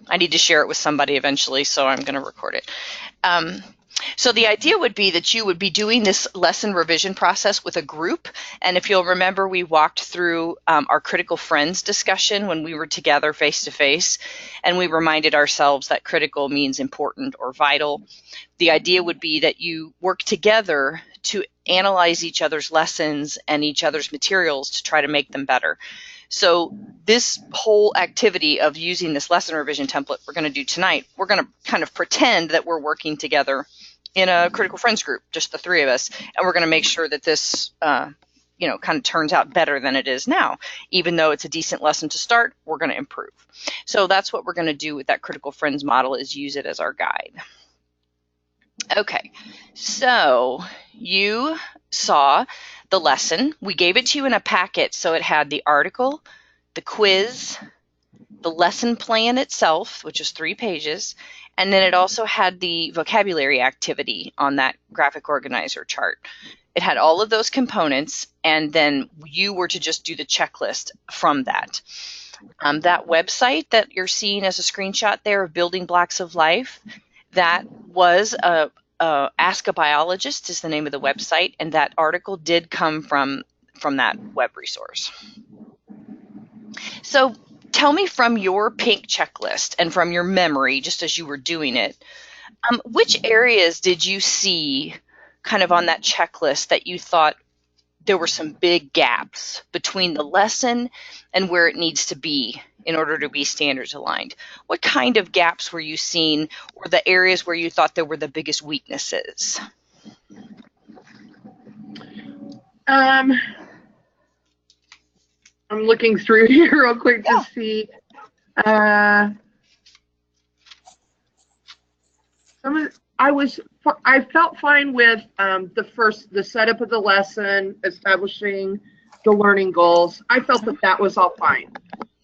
I need to share it with somebody eventually, so I'm going to record it. So the idea would be that you would be doing this lesson revision process with a group. And if you'll remember, we walked through our critical friends discussion when we were together face to face, and we reminded ourselves that critical means important or vital. The idea would be that you work together to analyze each other's lessons and each other's materials to try to make them better. So this whole activity of using this lesson revision template we're going to do tonight, we're going to kind of pretend that we're working together in a critical friends group, just the three of us, and we're going to make sure that this kind of turns out better than it is now. Even though it's a decent lesson to start, we're going to improve. So that's what we're going to do with that critical friends model, is use it as our guide. Okay, so you saw the lesson. We gave it to you in a packet, so it had the article, the quiz, the lesson plan itself, which is 3 pages, and then it also had the vocabulary activity on that graphic organizer chart. It had all of those components, and then you were to just do the checklist from that. That website that you're seeing as a screenshot there of Building Blocks of Life, that was Ask a Biologist is the name of the website, and that article did come from that web resource. So tell me, from your pink checklist and from your memory, just as you were doing it, which areas did you see kind of on that checklist that you thought there were some big gaps between the lesson and where it needs to be in order to be standards aligned? What kind of gaps were you seeing, or the areas where you thought there were the biggest weaknesses? I'm looking through here real quick to see. I felt fine with the setup of the lesson, establishing the learning goals. I felt that was all fine.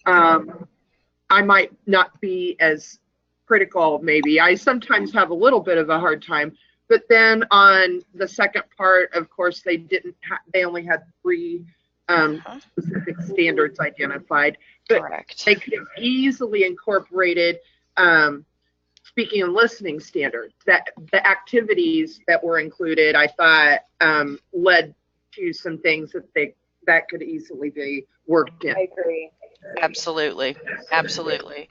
I might not be as critical, maybe. I sometimes have a little bit of a hard time. But then on the second part, of course, they only had 3 specific standards identified. But Correct. they could have easily incorporated speaking and listening standards. That the activities that were included, I thought, led to some things that could easily be worked in. I agree. Absolutely. Absolutely.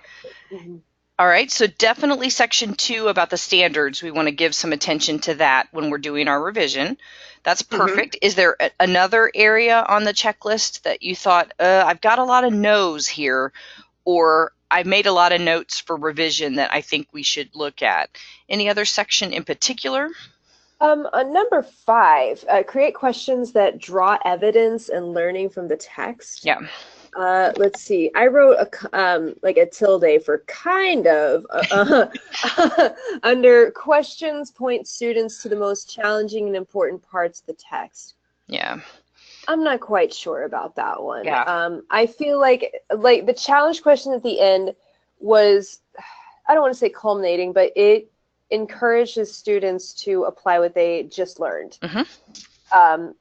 Mm-hmm. All right, so definitely section 2 about the standards, we want to give some attention to that when we're doing our revision. That's perfect. Mm-hmm. Is there another area on the checklist that you thought, I've got a lot of no's here, or I made a lot of notes for revision that I think we should look at? Any other section in particular? On number 5, create questions that draw evidence and learning from the text. Yeah. Let's see. I wrote like a tilde for kind of under questions point students to the most challenging and important parts of the text. Yeah. I'm not quite sure about that one. Yeah. I feel like the challenge question at the end was, I don't want to say culminating, but it encourages students to apply what they just learned. Mm-hmm.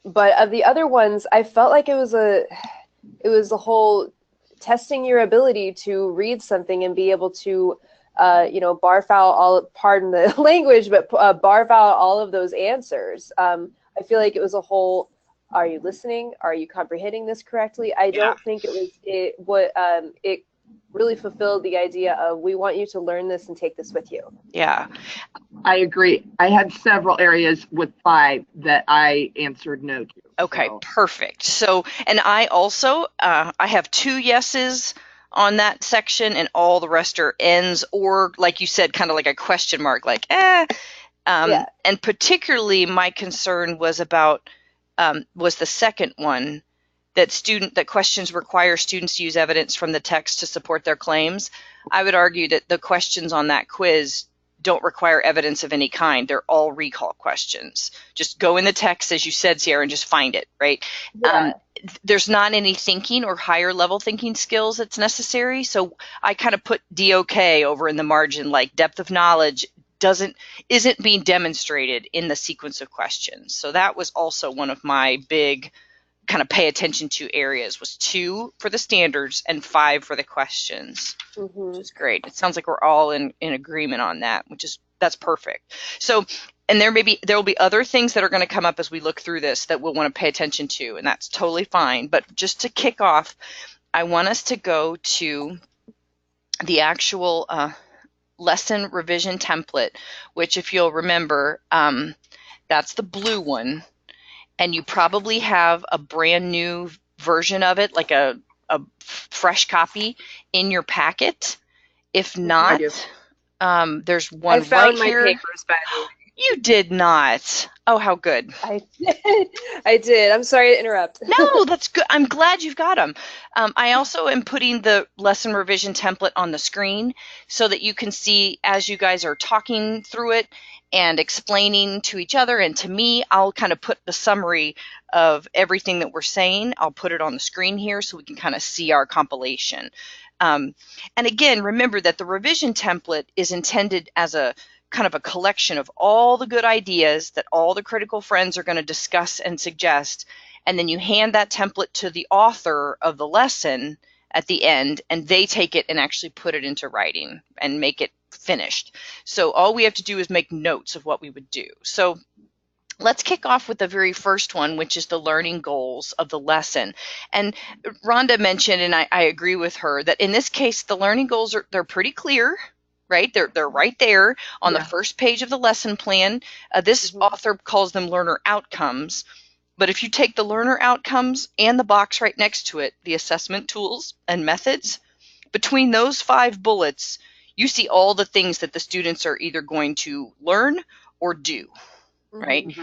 But of the other ones, I felt like it was the whole testing your ability to read something and be able to, barf out pardon the language, but barf out all of those answers. I feel like it was a whole, are you listening? Are you comprehending this correctly? I don't think it really fulfilled the idea of, we want you to learn this and take this with you. Yeah. I agree. I had several areas with 5 that I answered no to. Okay, so. Perfect. So, and I also, I have 2 yeses on that section, and all the rest are N's, or like you said, kind of like a question mark, like, And particularly my concern was about, was the second one, that questions require students to use evidence from the text to support their claims. I would argue that the questions on that quiz don't require evidence of any kind. They're all recall questions. Just go in the text, as you said, Sierra, and just find it, right? Yeah. There's not any thinking or higher level thinking skills that's necessary. So I kind of put DOK over in the margin, like depth of knowledge isn't being demonstrated in the sequence of questions. So that was also one of my big kind of pay attention to areas was 2 for the standards and 5 for the questions, which is great. It sounds like we're all in agreement on that, that's perfect. So, and there will be other things that are going to come up as we look through this that we'll want to pay attention to, and that's totally fine. But just to kick off, I want us to go to the actual lesson revision template, which, if you'll remember, that's the blue one. And you probably have a brand new version of it, like a fresh copy in your packet. If not, there's one right here. I found my papers, by the way. You did not. Oh, how good. I did. I did. I'm sorry to interrupt. No, that's good. I'm glad you've got them. I also am putting the lesson revision template on the screen so that you can see as you guys are talking through it and explaining to each other and to me. I'll kind of put the summary of everything that we're saying. I'll put it on the screen here so we can kind of see our compilation. And again, remember that the revision template is intended as a kind of a collection of all the good ideas that all the critical friends are going to discuss and suggest, and then you hand that template to the author of the lesson at the end, and they take it and actually put it into writing and make it finished. So all we have to do is make notes of what we would do. So let's kick off with the very first one, which is the learning goals of the lesson. And Rhonda mentioned, and I agree with her, that in this case, the learning goals they're pretty clear. Right? They're right there on the first page of the lesson plan. This author calls them learner outcomes. But if you take the learner outcomes and the box right next to it, the assessment tools and methods, between those 5 bullets, you see all the things that the students are either going to learn or do, right?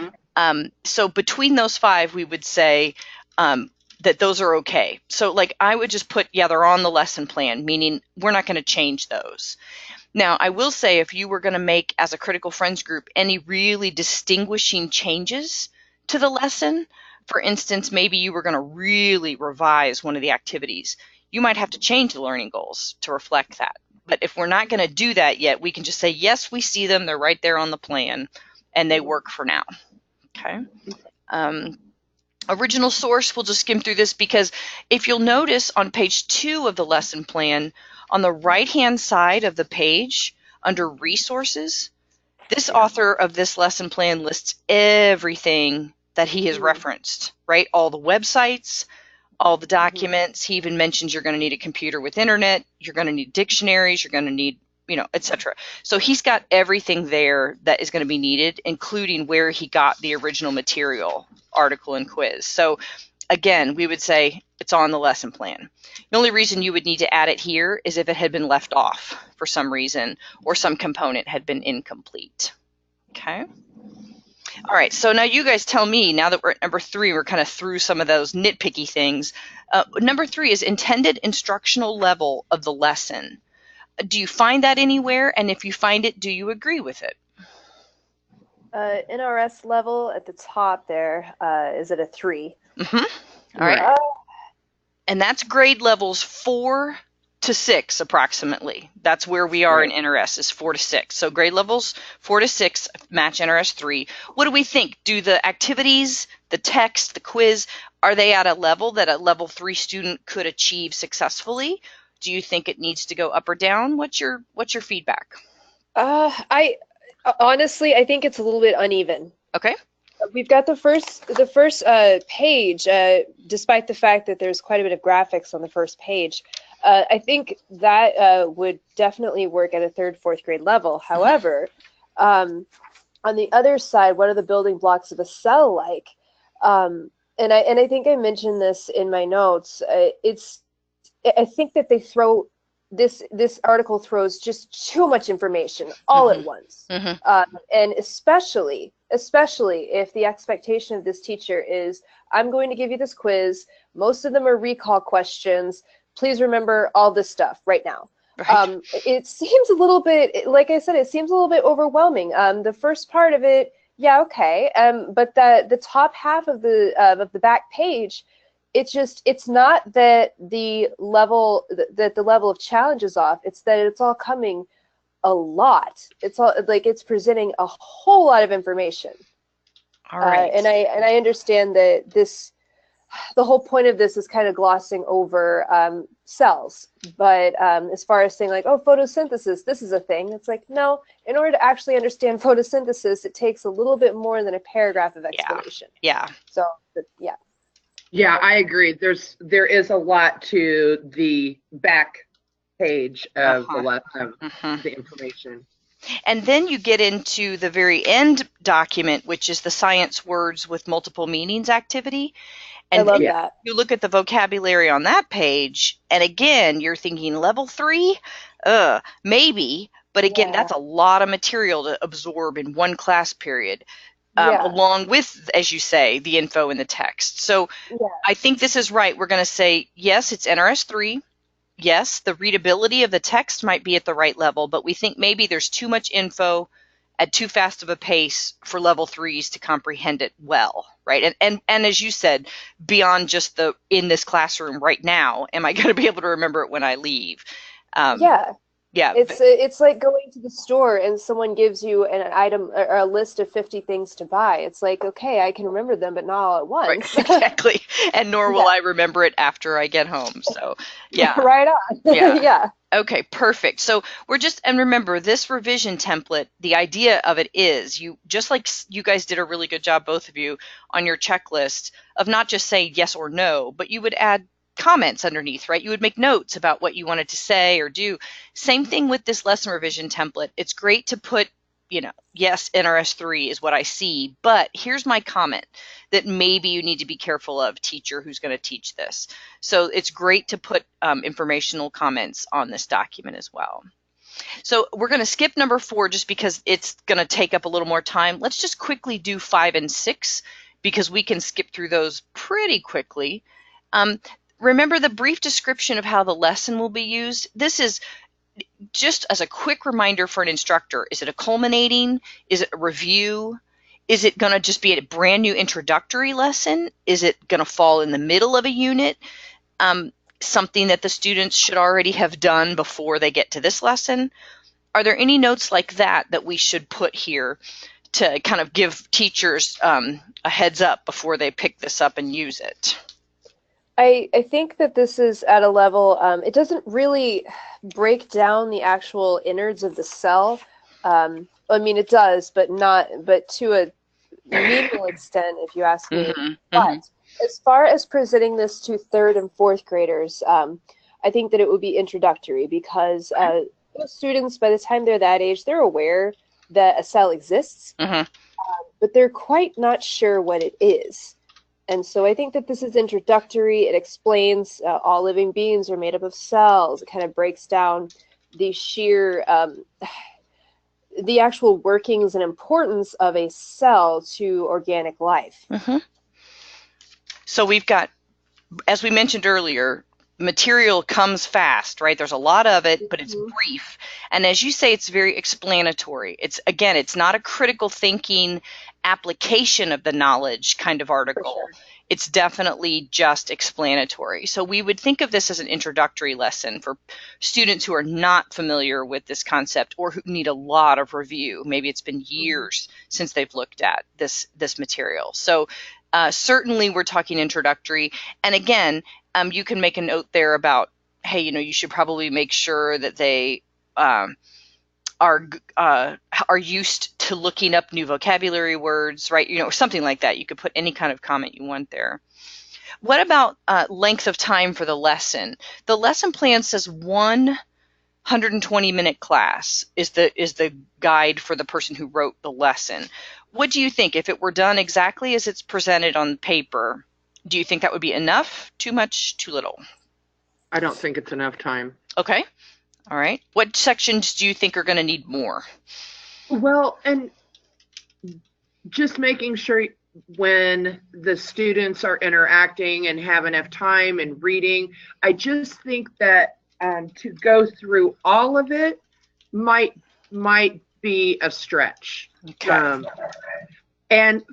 So between those 5, we would say that those are okay. So like I would just put, they're on the lesson plan, meaning we're not going to change those. Now, I will say if you were going to make, as a Critical Friends group, any really distinguishing changes to the lesson, for instance, maybe you were going to really revise one of the activities, you might have to change the learning goals to reflect that. But if we're not going to do that yet, we can just say, yes, we see them, they're right there on the plan, and they work for now. Okay. Original source, we'll just skim through this because if you'll notice on page 2 of the lesson plan, on the right-hand side of the page, under resources, this author of this lesson plan lists everything that he has referenced, right? All the websites, all the documents. He even mentions you're going to need a computer with internet, you're going to need dictionaries, you're going to need, etc. So he's got everything there that is going to be needed, including where he got the original material, article, and quiz. So again, we would say it's on the lesson plan. The only reason you would need to add it here is if it had been left off for some reason or some component had been incomplete. Okay. All right. So now you guys tell me, now that we're at number 3, we're kind of through some of those nitpicky things. Number 3 is intended instructional level of the lesson. Do you find that anywhere? And if you find it, do you agree with it? NRS level at the top there is at a 3. All right. And that's grade levels 4 to 6 approximately. That's where we are in NRS, is 4 to 6. So grade levels 4 to 6 match NRS 3. What do we think? Do the activities, the text, the quiz, are they at a level that a level 3 student could achieve successfully? Do you think it needs to go up or down? What's your feedback? I honestly think it's a little bit uneven. Okay. We've got the first page, despite the fact that there's quite a bit of graphics on the first page. I think that would definitely work at a 3rd, 4th grade level. However, on the other side, what are the building blocks of a cell like? And I think I mentioned this in my notes. I think that they throw this article throws just too much information all at once, and especially if the expectation of this teacher is, I'm going to give you this quiz. Most of them are recall questions. Please remember all this stuff right now. Right. It seems a little bit, like I said, it seems a little bit overwhelming. The first part of it, okay, but the top half of the back page, it's not that the level of challenge is off. It's that it's all coming a lot. It's all like it's presenting a whole lot of information. All right. And I understand that this the whole point of this is kind of glossing over cells. But as far as saying like, oh, photosynthesis, this is a thing. It's like, no, in order to actually understand photosynthesis, it takes a little bit more than a paragraph of explanation. Yeah. So, yeah. Yeah, I agree. There is a lot to the back page of the information. And then you get into the very end document, which is the science words with multiple meanings activity. And I love that. You look at the vocabulary on that page, and again, you're thinking level 3? Maybe, but again, that's a lot of material to absorb in one class period, along with, as you say, the info in the text. So I think this is right. We're going to say, yes, it's NRS 3. Yes, the readability of the text might be at the right level, but we think maybe there's too much info at too fast of a pace for level 3s to comprehend it well, right? And as you said, beyond just the in this classroom right now, am I going to be able to remember it when I leave? Yeah. It's like going to the store and someone gives you an item or a list of 50 things to buy. It's like, okay, I can remember them, but not all at once. Right, exactly. And nor will I remember it after I get home. So, yeah. Right on. Yeah. Okay, perfect. So and remember, this revision template, the idea of it is just like you guys did a really good job, both of you, on your checklist of not just saying yes or no, but you would add comments underneath, right? You would make notes about what you wanted to say or do. Same thing with this lesson revision template. It's great to put, yes, NRS 3 is what I see, but here's my comment that maybe you need to be careful of, teacher who's going to teach this. So it's great to put informational comments on this document as well. So we're going to skip number 4 just because it's going to take up a little more time. Let's just quickly do 5 and 6 because we can skip through those pretty quickly. Remember the brief description of how the lesson will be used. This is just as a quick reminder for an instructor. Is it a culminating? Is it a review? Is it going to just be a brand new introductory lesson? Is it going to fall in the middle of a unit? Something that the students should already have done before they get to this lesson? Are there any notes like that we should put here to kind of give teachers a heads up before they pick this up and use it? I think that this is at a level, it doesn't really break down the actual innards of the cell. I mean, it does, but to a minimal extent, if you ask me. But as far as presenting this to 3rd and 4th graders, I think that it would be introductory because students, by the time they're that age, they're aware that a cell exists, but they're quite not sure what it is. And so I think that this is introductory. It explains all living beings are made up of cells. It kind of breaks down the sheer, the actual workings and importance of a cell to organic life. So we've got, as we mentioned earlier, material comes fast, right? There's a lot of it, but it's brief. And as you say, it's very explanatory. It's not a critical thinking application of the knowledge kind of article. Sure. It's definitely just explanatory. So we would think of this as an introductory lesson for students who are not familiar with this concept or who need a lot of review. Maybe it's been years since they've looked at this material. So certainly we're talking introductory. And again, you can make a note there about, hey, you should probably make sure that they are used to looking up new vocabulary words, right? Something like that. You could put any kind of comment you want there. What about length of time for the lesson? The lesson plan says 120-minute class is the guide for the person who wrote the lesson. What do you think? If it were done exactly as it's presented on paper, do you think that would be enough? Too much? Too little? I don't think it's enough time. Okay. All right. What sections do you think are going to need more? Well, and just making sure when the students are interacting and have enough time and reading, I just think that to go through all of it might be a stretch. Okay. And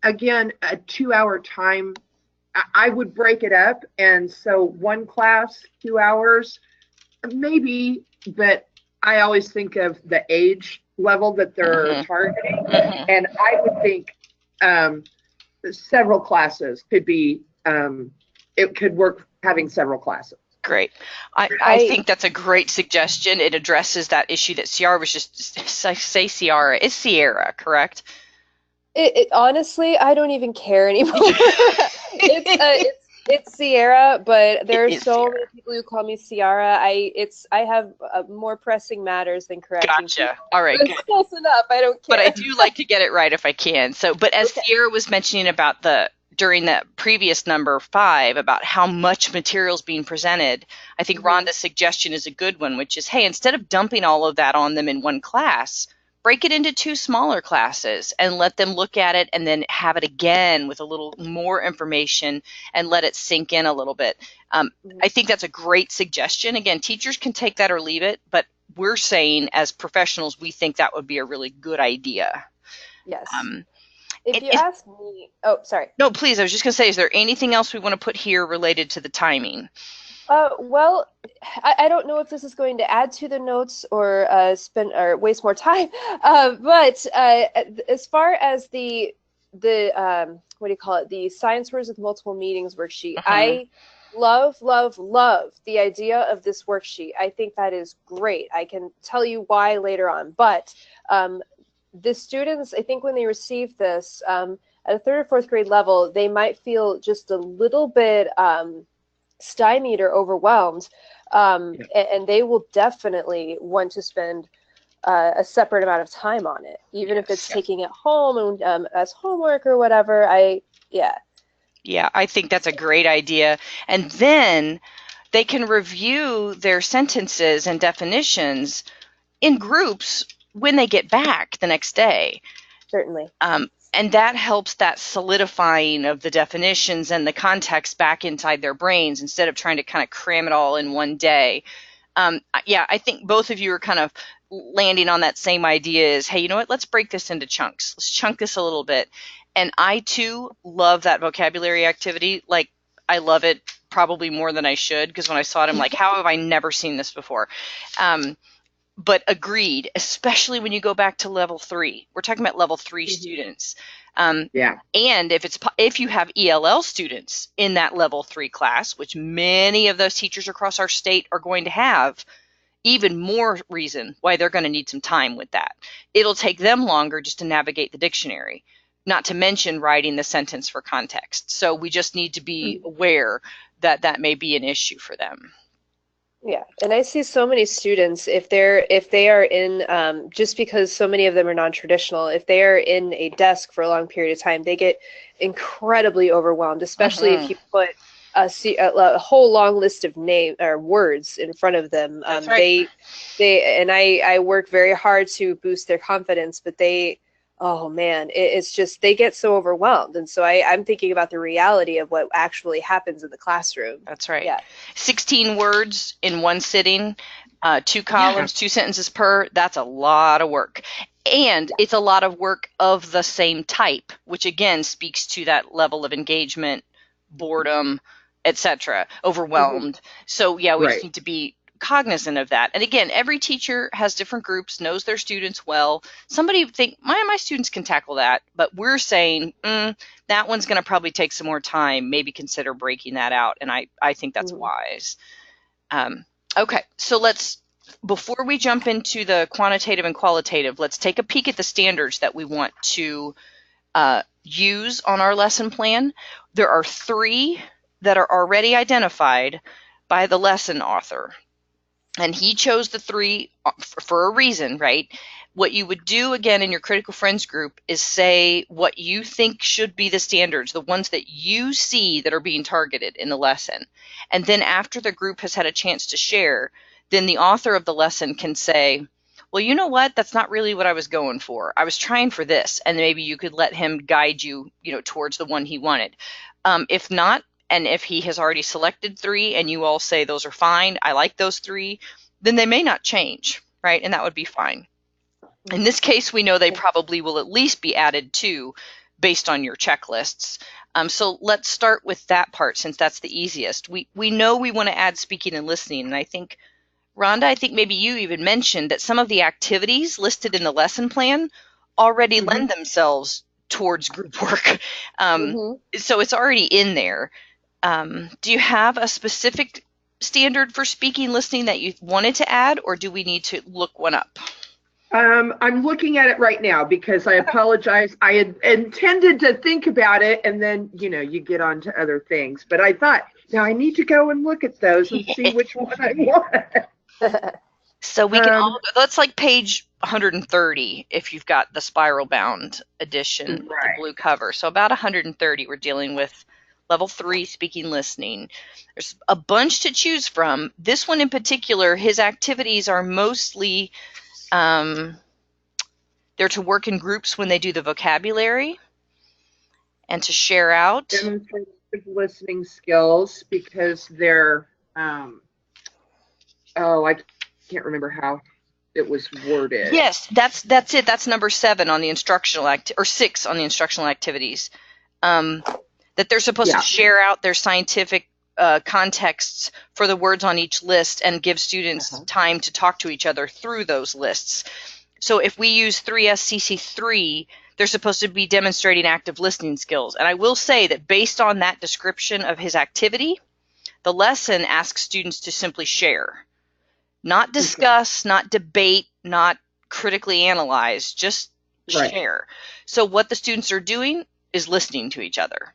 again, a 2-hour time, I would break it up. And so one class, 2 hours, maybe, but I always think of the age level that they're targeting. And I would think several classes could be it could work having several classes. Great. I think that's a great suggestion. It addresses that issue that Ciara was just, say Ciara, it's Sierra, correct? Honestly, I don't even care anymore. It's Sierra, but there are so many people who call me Ciara. I have more pressing matters than correcting Gotcha. people. All right, It's good. close enough. I don't care. But I do like to get it right if I can. So, but as Sierra was mentioning about during the previous number 5 about how much material is being presented, I think Rhonda's suggestion is a good one, which is, hey, instead of dumping all of that on them in one class, break it into 2 smaller classes and let them look at it and then have it again with a little more information and let it sink in a little bit. I think that's a great suggestion. Again, teachers can take that or leave it, but we're saying as professionals, we think that would be a really good idea. Yes. If you ask me, oh, sorry. No, please. I was just going to say, is there anything else we want to put here related to the timing? Well, I don't know if this is going to add to the notes or waste more time. But as far as the what do you call it? The science words with multiple meanings worksheet. I love the idea of this worksheet. I think that is great. I can tell you why later on. But the students, I think when they receive this at a 3rd or 4th grade level, they might feel just a little bit stymied or overwhelmed, and they will definitely want to spend a separate amount of time on it, even if it's taking it home and as homework or whatever. Yeah, I think that's a great idea. And then they can review their sentences and definitions in groups when they get back the next day. Certainly. And that helps that solidifying of the definitions and the context back inside their brains instead of trying to kind of cram it all in one day. I think both of you are kind of landing on that same idea is, hey, you know what, let's break this into chunks. Let's chunk this a little bit. And I, too, love that vocabulary activity. Like, I love it probably more than I should, because when I saw it, I'm like, how have I never seen this before? But agreed, especially when you go back to level 3. We're talking about level 3 students. And if you have ELL students in that level 3 class, which many of those teachers across our state are going to have, even more reason why they're going to need some time with that. It'll take them longer just to navigate the dictionary, not to mention writing the sentence for context. So we just need to be aware that that may be an issue for them. Yeah, and I see so many students, if they are in, just because so many of them are non-traditional, if they are in a desk for a long period of time, they get incredibly overwhelmed, especially if you put a whole long list of name or words in front of them. That's right. I work very hard to boost their confidence, but oh man, it's just, they get so overwhelmed. And so I'm thinking about the reality of what actually happens in the classroom. That's right. Yeah. 16 words in one sitting, 2 columns, 2 sentences per, that's a lot of work. And it's a lot of work of the same type, which again speaks to that level of engagement, boredom, etc., overwhelmed. So we just need to be cognizant of that. And again, every teacher has different groups, knows their students well. Somebody think my students can tackle that, but we're saying that one's going to probably take some more time. Maybe consider breaking that out, and I think that's wise. Okay, so before we jump into the quantitative and qualitative, let's take a peek at the standards that we want to use on our lesson plan. There are 3 that are already identified by the lesson author. And he chose the 3 for a reason, right? What you would do, again, in your Critical Friends group is say what you think should be the standards, the ones that you see that are being targeted in the lesson. And then after the group has had a chance to share, then the author of the lesson can say, well, you know what? That's not really what I was going for. I was trying for this. And maybe you could let him guide you, towards the one he wanted. If not, and if he has already selected 3 and you all say those are fine, I like those 3, then they may not change, right? And that would be fine. In this case, we know they probably will at least be added to based on your checklists. So let's start with that part since that's the easiest. We know we want to add speaking and listening. And I think, Rhonda, maybe you even mentioned that some of the activities listed in the lesson plan already lend themselves towards group work. So it's already in there. Do you have a specific standard for speaking, listening that you wanted to add, or do we need to look one up? I'm looking at it right now because I apologize. I had intended to think about it, and then, you get on to other things. But I thought, now I need to go and look at those and see which one I want. So we can that's like page 130 if you've got the spiral bound edition, Right. the blue cover. So about 130 we're dealing with level 3 speaking listening. There's a bunch to choose from. This one in particular, his activities are mostly they're to work in groups when they do the vocabulary and to share out. Demonstrative listening skills because they're I can't remember how it was worded. Yes, that's it. That's number 7 on the instructional or 6 on the instructional activities. That they're supposed to share out their scientific contexts for the words on each list and give students time to talk to each other through those lists. So if we use 3SCC3, they're supposed to be demonstrating active listening skills. And I will say that based on that description of his activity, the lesson asks students to simply share. Not discuss, not debate, not critically analyze, just share. So what the students are doing is listening to each other.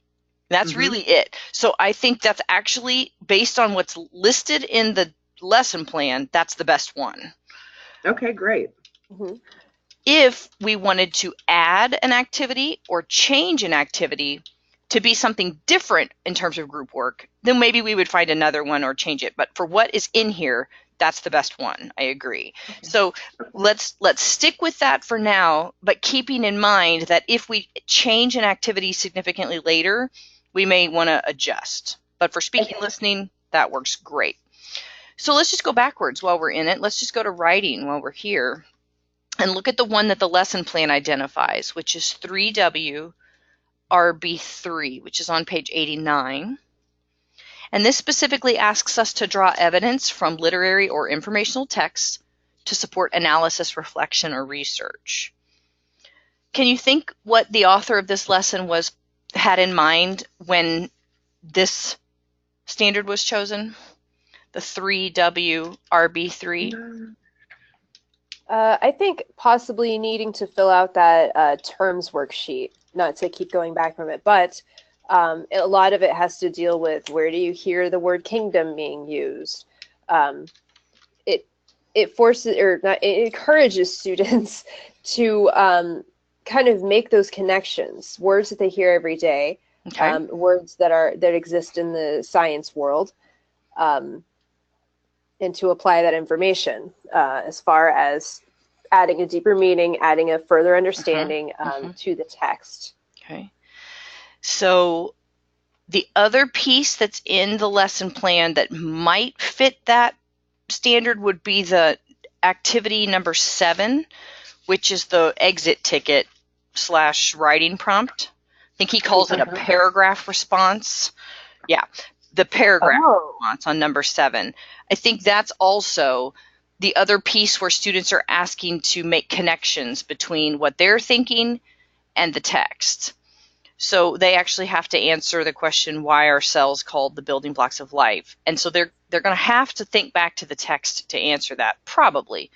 That's really it. So I think that's actually, based on what's listed in the lesson plan, that's the best one. Okay, great. If we wanted to add an activity or change an activity to be something different in terms of group work, then maybe we would find another one or change it. But for what is in here, that's the best one. I agree. So let's stick with that for now, but keeping in mind that if we change an activity significantly later, we may want to adjust. But for speaking, listening, that works great. So let's just go backwards while we're in it. Let's just go to writing while we're here and look at the one that the lesson plan identifies, which is 3W RB3, which is on page 89. And this specifically asks us to draw evidence from literary or informational texts to support analysis, reflection, or research. Can you think what the author of this lesson had in mind when this standard was chosen? The 3W RB3? I think possibly needing to fill out that terms worksheet, not to keep going back from it, but a lot of it has to deal with where do you hear the word kingdom being used. It forces, or not, it encourages students to kind of make those connections, words that they hear every day, words that exist in the science world, and to apply that information as far as adding a deeper meaning, adding a further understanding to the text. Okay. So the other piece that's in the lesson plan that might fit that standard would be the activity number 7, which is the exit ticket / writing prompt. I think he calls it a paragraph response. Yeah, the paragraph response on number 7. I think that's also the other piece where students are asking to make connections between what they're thinking and the text. So they actually have to answer the question, why are cells called the building blocks of life? And so they're going to have to think back to the text to answer that, probably.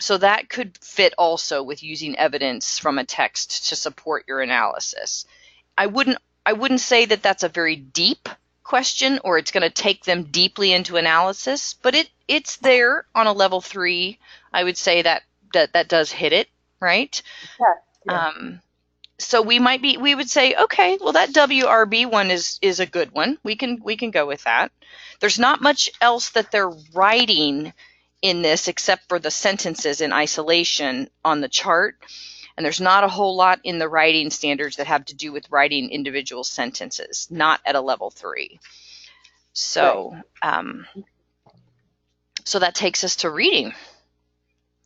So that could fit also with using evidence from a text to support your analysis. I wouldn't say that that's a very deep question or it's going to take them deeply into analysis, but it's there on a level 3. I would say that does hit it, right? Yeah. So we would say, okay, well, that WRB one is a good one. We can go with that. There's not much else that they're writing in this except for the sentences in isolation on the chart. And there's not a whole lot in the writing standards that have to do with writing individual sentences, not at a level 3. So, so that takes us to reading.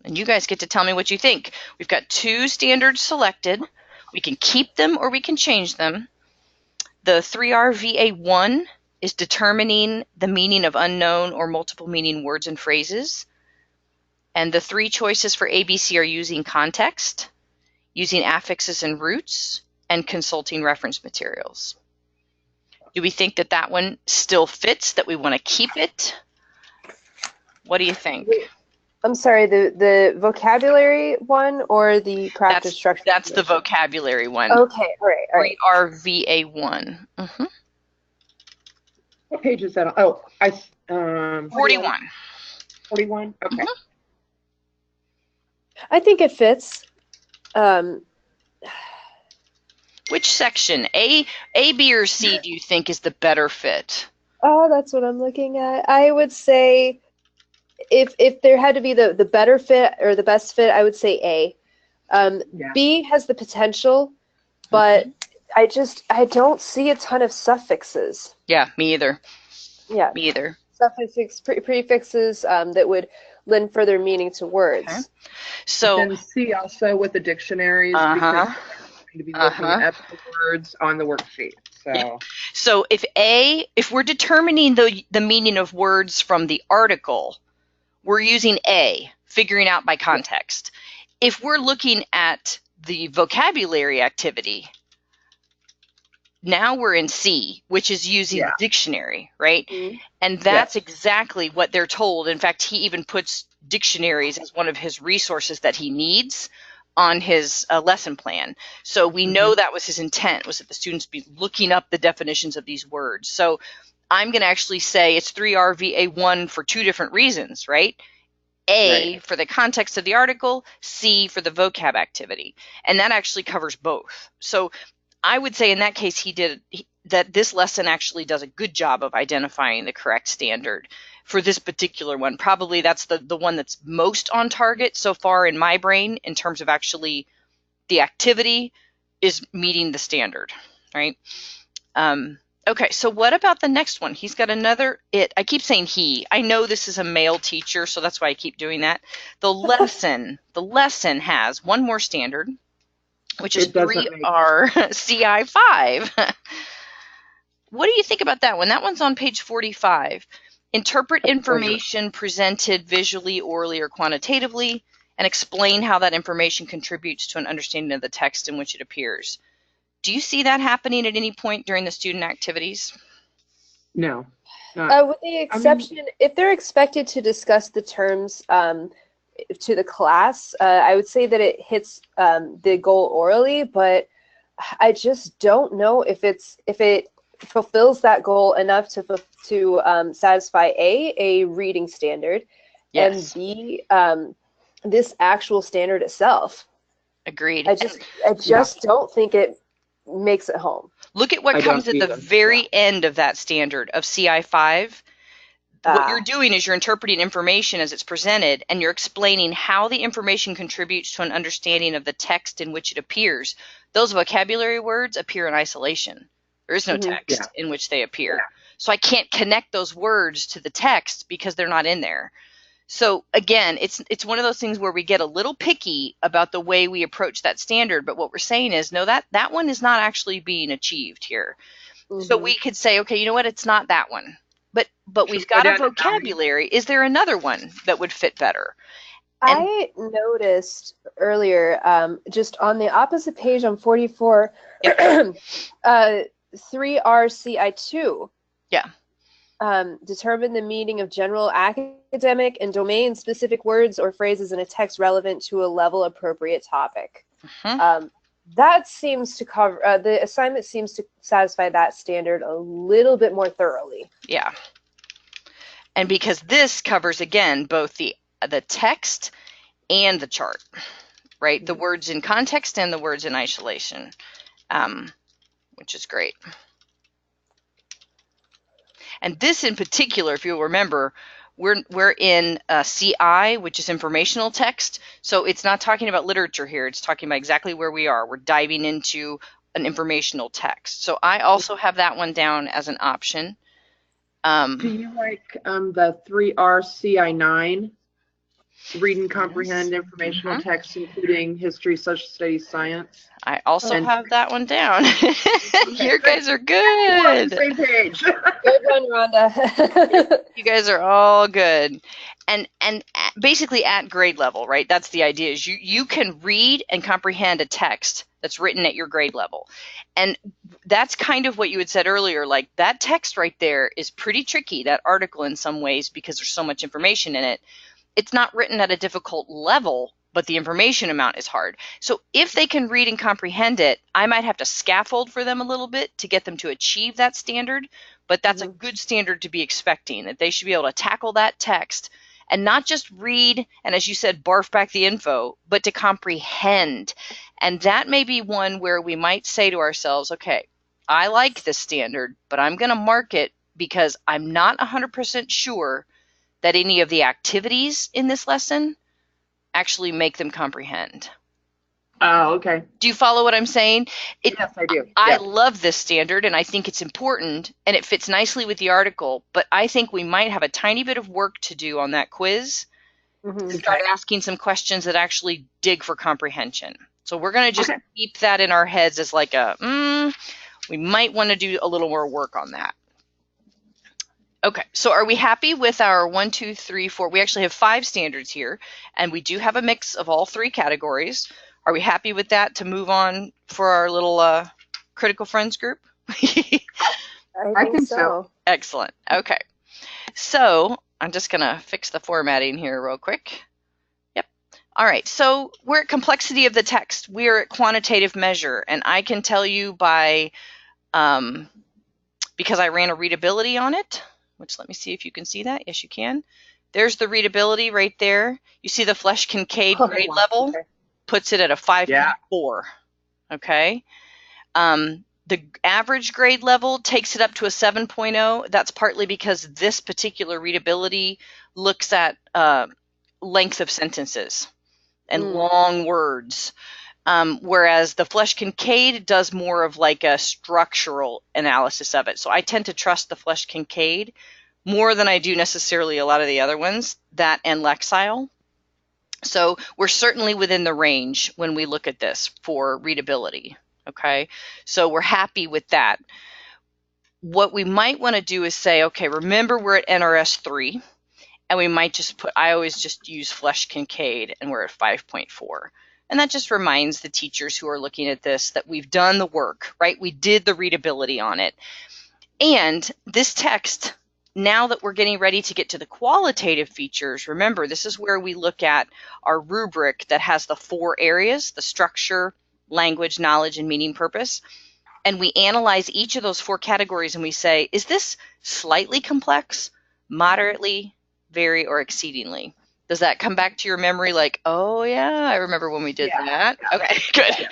And you guys get to tell me what you think. We've got 2 standards selected. We can keep them or we can change them. The 3RVA1 is determining the meaning of unknown or multiple meaning words and phrases. And the 3 choices for ABC are using context, using affixes and roots, and consulting reference materials. Do we think that that one still fits, that we want to keep it? What do you think? I'm sorry, the vocabulary one or the practice structure? That's the vocabulary one. Okay, all right. 3RVA1. Mm-hmm. What page is that on? Oh, 41. 41? Okay. Mm-hmm. I think it fits. Which section? A, B, or C do you think is the better fit? Oh, that's what I'm looking at. I would say if there had to be the better fit or the best fit, I would say A. Yeah. B has the potential, but I don't see a ton of suffixes. Yeah, me either. Yeah. Me either. Suffixes, prefixes that would lend further meaning to words. Okay. So, and C also with the dictionaries, because we're going to be looking at the words on the worksheet. So if we're determining the meaning of words from the article, we're using A, figuring out by context. If we're looking at the vocabulary activity, now we're in C, which is using the dictionary, right? Mm-hmm. And that's exactly what they're told. In fact, he even puts dictionaries as one of his resources that he needs on his lesson plan. So we know that was his intent, was that the students be looking up the definitions of these words. So I'm going to actually say it's 3RVA1 for two different reasons, right? A, for the context of the article, C, for the vocab activity. And that actually covers both. So I would say in that case, that this lesson actually does a good job of identifying the correct standard for this particular one. Probably that's the one that's most on target so far in my brain in terms of actually the activity is meeting the standard, right? Okay, so what about the next one? He's got another it. I keep saying he. I know this is a male teacher, so that's why I keep doing that. The lesson has one more standard, which is 3RCI5. What do you think about that one? That one's on page 45. Interpret information presented visually, orally, or quantitatively, and explain how that information contributes to an understanding of the text in which it appears. Do you see that happening at any point during the student activities? No. With the exception, if they're expected to discuss the terms to the class, I would say that it hits the goal orally, but I just don't know if it fulfills that goal enough to satisfy a reading standard, and B, this actual standard itself. Agreed. I just don't think it makes it home. Look at what comes at the very end of that standard of CI5. What you're doing is you're interpreting information as it's presented, and you're explaining how the information contributes to an understanding of the text in which it appears. Those vocabulary words appear in isolation. There is no text in which they appear. Yeah. So I can't connect those words to the text because they're not in there. So again, it's one of those things where we get a little picky about the way we approach that standard, but what we're saying is, no, that one is not actually being achieved here. So we could say, okay, you know what, it's not that one. But we've got a vocabulary. Is there another one that would fit better? I noticed earlier, just on the opposite page on 44, 3RCI2. Yeah. Determine the meaning of general, academic, and domain-specific words or phrases in a text relevant to a level-appropriate topic. That seems to cover, the assignment seems to satisfy that standard a little bit more thoroughly. Yeah. And because this covers, again, both the text and the chart, right? The words in context and the words in isolation, which is great. And this in particular, if you'll remember, we're in CI, which is informational text. So it's not talking about literature here. It's talking about exactly where we are. We're diving into an informational text. So I also have that one down as an option. Do you like the 3RCI9? Read and comprehend informational text, including history, social studies, science. I also have that one down. You guys are good. We're on the same page. Good one, Rhonda. You guys are all good. And basically at grade level, right? That's the idea, is you can read and comprehend a text that's written at your grade level. And that's kind of what you had said earlier, like that text right there is pretty tricky, that article in some ways, because there's so much information in it. It's not written at a difficult level, but the information amount is hard. So if they can read and comprehend it, I might have to scaffold for them a little bit to get them to achieve that standard, but that's a good standard to be expecting, that they should be able to tackle that text and not just read and, as you said, barf back the info, but to comprehend. And that may be one where we might say to ourselves, okay, I like this standard, but I'm going to mark it because I'm not 100% sure that any of the activities in this lesson actually make them comprehend. Oh, okay. Do you follow what I'm saying? Yes, I do. I Yes. love this standard, and I think it's important, and it fits nicely with the article, but I think we might have a tiny bit of work to do on that quiz to start asking some questions that actually dig for comprehension. So we're going to just keep that in our heads as like we might want to do a little more work on that. Okay, so are we happy with our 1, 2, 3, 4? We actually have 5 standards here, and we do have a mix of all 3 categories. Are we happy with that to move on for our little critical friends group? I think so. Excellent. Okay, so I'm just going to fix the formatting here real quick. Yep. All right, so we're at complexity of the text. We are at quantitative measure, and I can tell you by, because I ran a readability on it, which let me see if you can see that. Yes, you can. There's the readability right there. You see the Flesch-Kincaid grade level puts it at a 5.4. Okay. The average grade level takes it up to a 7.0. That's partly because this particular readability looks at length of sentences and long words. Whereas the Flesch-Kincaid does more of like a structural analysis of it. So I tend to trust the Flesch-Kincaid more than I do necessarily a lot of the other ones, that and Lexile. So we're certainly within the range when we look at this for readability. Okay, so we're happy with that. What we might want to do is say, okay, remember we're at NRS 3, and we might just put, I always just use Flesch-Kincaid, and we're at 5.4. And that just reminds the teachers who are looking at this that we've done the work, right? We did the readability on it. And this text, now that we're getting ready to get to the qualitative features, remember, this is where we look at our rubric that has the 4 areas, the structure, language, knowledge, and meaning purpose. And we analyze each of those 4 categories and we say, is this slightly complex, moderately, very, or exceedingly? Does that come back to your memory like, oh, yeah, I remember when we did that? Okay, good.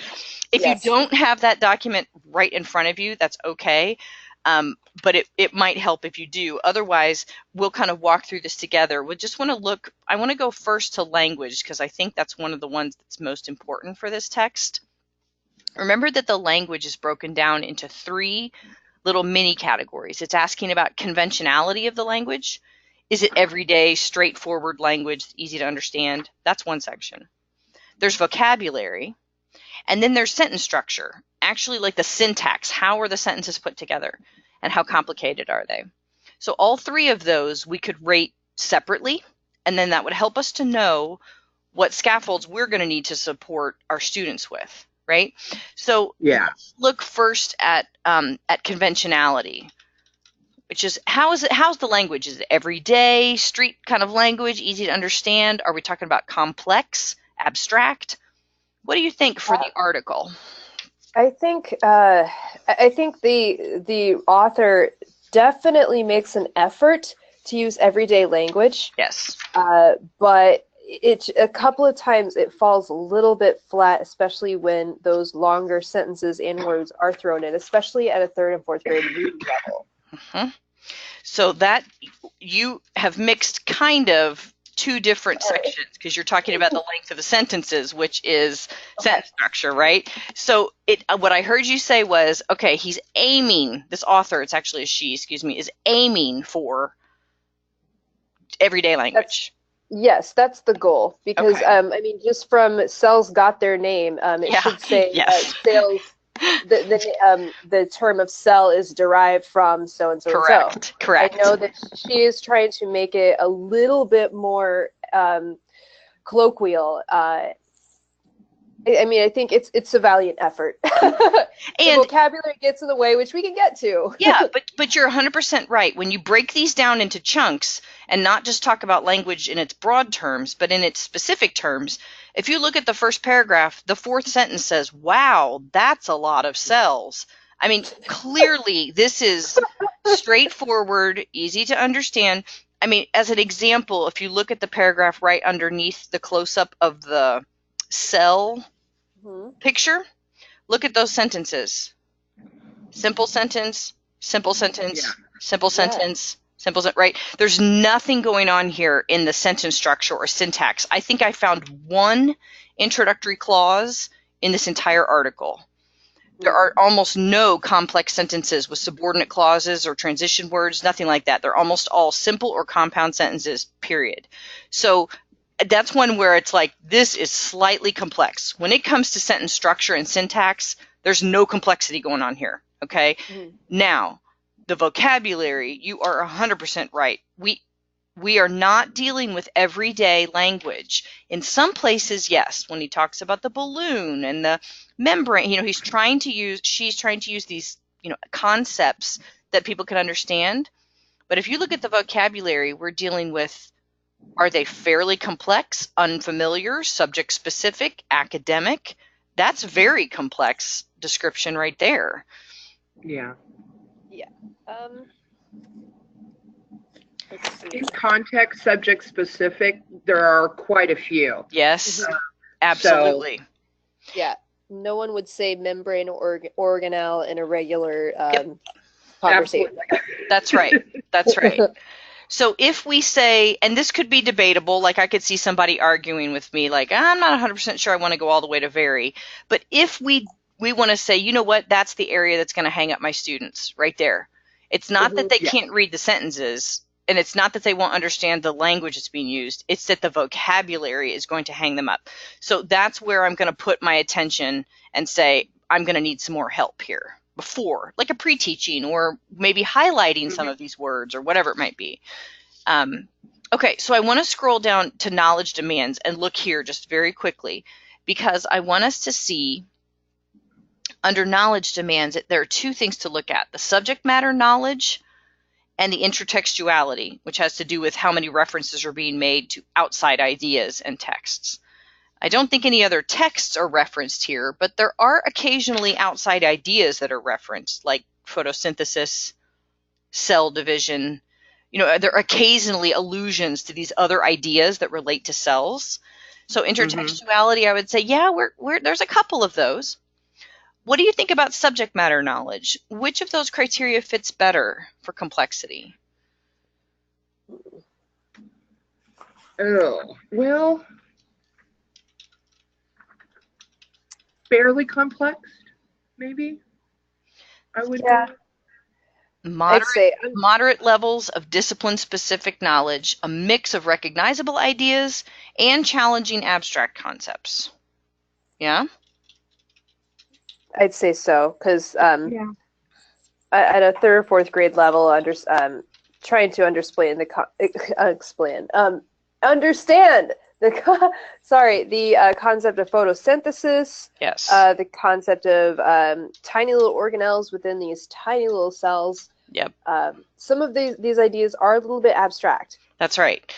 If you don't have that document right in front of you, that's okay. But it might help if you do. Otherwise, we'll kind of walk through this together. We just want to look, I want to go first to language because I think that's one of the ones that's most important for this text. Remember that the language is broken down into 3 little mini categories. It's asking about conventionality of the language. Is it everyday, straightforward language, easy to understand? That's one section. There's vocabulary, and then there's sentence structure, actually like the syntax. How are the sentences put together, and how complicated are they? So all 3 of those we could rate separately, and then that would help us to know what scaffolds we're going to need to support our students with, right? So let's look first at conventionality, which is how's the language? Is it everyday, street kind of language, easy to understand? Are we talking about complex, abstract? What do you think for the article? I think the author definitely makes an effort to use everyday language. Yes. But it a couple of times it falls a little bit flat, especially when those longer sentences and words are thrown in, especially at a 3rd and 4th grade reading level. So that you have mixed kind of 2 different sections because you're talking about the length of the sentences, which is sentence structure, right? So what I heard you say was, okay, he's aiming, this author, it's actually a she, excuse me, is aiming for everyday language. Yes, that's the goal. Because, I mean, just from cells got their name, it should say sales. The term of cell is derived from so and so. Correct. Correct. I know that she is trying to make it a little bit more colloquial. I mean, I think it's a valiant effort. The And vocabulary gets in the way, which we can get to. yeah, but you're 100% right. When you break these down into chunks and not just talk about language in its broad terms, but in its specific terms, if you look at the first paragraph, the fourth sentence says, "Wow, that's a lot of cells." I mean, clearly this is straightforward, easy to understand. I mean, as an example, if you look at the paragraph right underneath the close-up of the cell picture, look at those sentences. Simple sentence, simple sentence, Yeah. simple sentence, simple sentence, right? There's nothing going on here in the sentence structure or syntax. I think I found one introductory clause in this entire article. There are almost no complex sentences with subordinate clauses or transition words, nothing like that. They're almost all simple or compound sentences, period. So that's one where it's like, this is slightly complex. When it comes to sentence structure and syntax, there's no complexity going on here, okay? Now, the vocabulary, you are 100% right. We are not dealing with everyday language. In some places, yes, when he talks about the balloon and the membrane, she's trying to use these, concepts that people can understand. But if you look at the vocabulary, we're dealing with, are they fairly complex, unfamiliar, subject specific, academic? That's very complex description right there. Yeah. Yeah. In context, subject specific, there are quite a few. Yes, absolutely. Yeah. No one would say membrane or organelle in a regular conversation. That's right. That's right. So if we say, and this could be debatable, like I could see somebody arguing with me, like, I'm not 100% sure I want to go all the way to very, but if we want to say, you know what, that's the area that's going to hang up my students right there. It's not that they can't read the sentences, and it's not that they won't understand the language that's being used. It's that the vocabulary is going to hang them up. So that's where I'm going to put my attention and say, I'm going to need some more help here before, like a pre-teaching or maybe highlighting some of these words or whatever it might be. Okay, so I want to scroll down to knowledge demands and look here just very quickly, because I want us to see under knowledge demands, there are two things to look at: the subject matter knowledge and the intertextuality, which has to do with how many references are being made to outside ideas and texts. I don't think any other texts are referenced here, but there are occasionally outside ideas that are referenced, like photosynthesis, cell division. There are occasionally allusions to these other ideas that relate to cells. So intertextuality, I would say, yeah, there's a couple of those. What do you think about subject matter knowledge? Which of those criteria fits better for complexity? Oh, well, fairly complex, maybe. I would say. Moderate levels of discipline-specific knowledge, a mix of recognizable ideas and challenging abstract concepts. Yeah? I'd say so, because at a third or fourth grade level, trying to understand the concept of photosynthesis. Yes. The concept of tiny little organelles within these tiny little cells. Yep. Some of these ideas are a little bit abstract. That's right.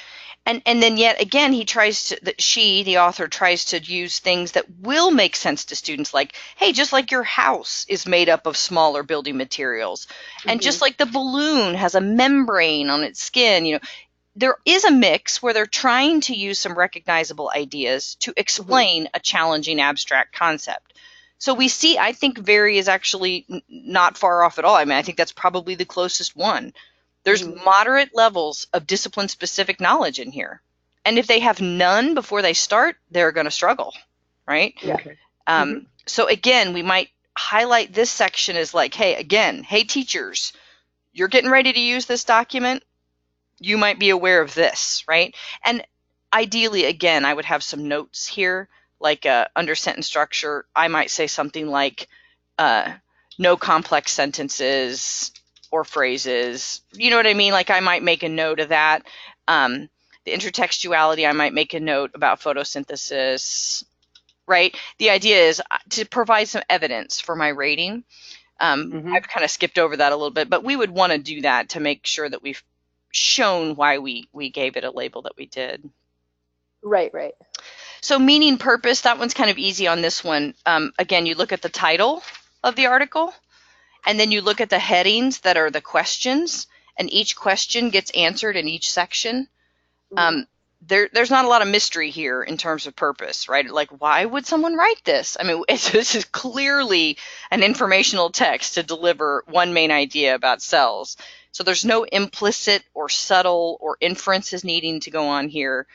And then yet again, the author tries to use things that will make sense to students, like, hey, just like your house is made up of smaller building materials, and just like the balloon has a membrane on its skin, there is a mix where they're trying to use some recognizable ideas to explain a challenging abstract concept. So we see, I think very is actually not far off at all. I mean, I think that's probably the closest one. There's moderate levels of discipline-specific knowledge in here. And if they have none before they start, they're going to struggle, right? Yeah. So again, we might highlight this section as like, hey, teachers, you're getting ready to use this document. You might be aware of this, right? And ideally, again, I would have some notes here, like under sentence structure, I might say something like, no complex sentences or phrases. You know what I mean? Like I might make a note of that. The intertextuality, I might make a note about photosynthesis, right? The idea is to provide some evidence for my rating. I've kind of skipped over that a little bit, but we would want to do that to make sure that we've shown why we gave it a label that we did. Right. So meaning, purpose, that one's kind of easy on this one. Again, you look at the title of the article, and then you look at the headings that are the questions, and each question gets answered in each section. There's not a lot of mystery here in terms of purpose, right? Like, why would someone write this? I mean, this is clearly an informational text to deliver one main idea about cells. So there's no implicit or subtle or inferences needing to go on here.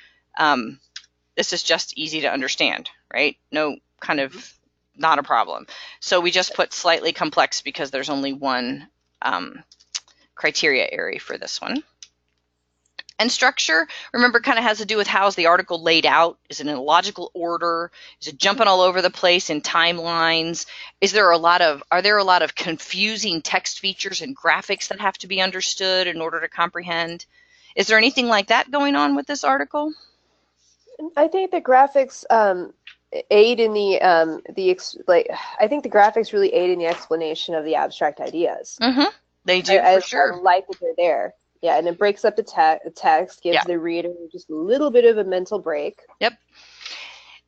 This is just easy to understand, right? No kind of, not a problem. So we just put slightly complex because there's only one criteria area for this one. And structure, remember, kind of has to do with how's the article laid out. Is it in a logical order? Is it jumping all over the place in timelines? Are there a lot of confusing text features and graphics that have to be understood in order to comprehend? Is there anything like that going on with this article? I think the graphics aid in I think the graphics really aid in the explanation of the abstract ideas. They do, for sure. I like that they're there. Yeah, and it breaks up the text, gives the reader just a little bit of a mental break. Yep.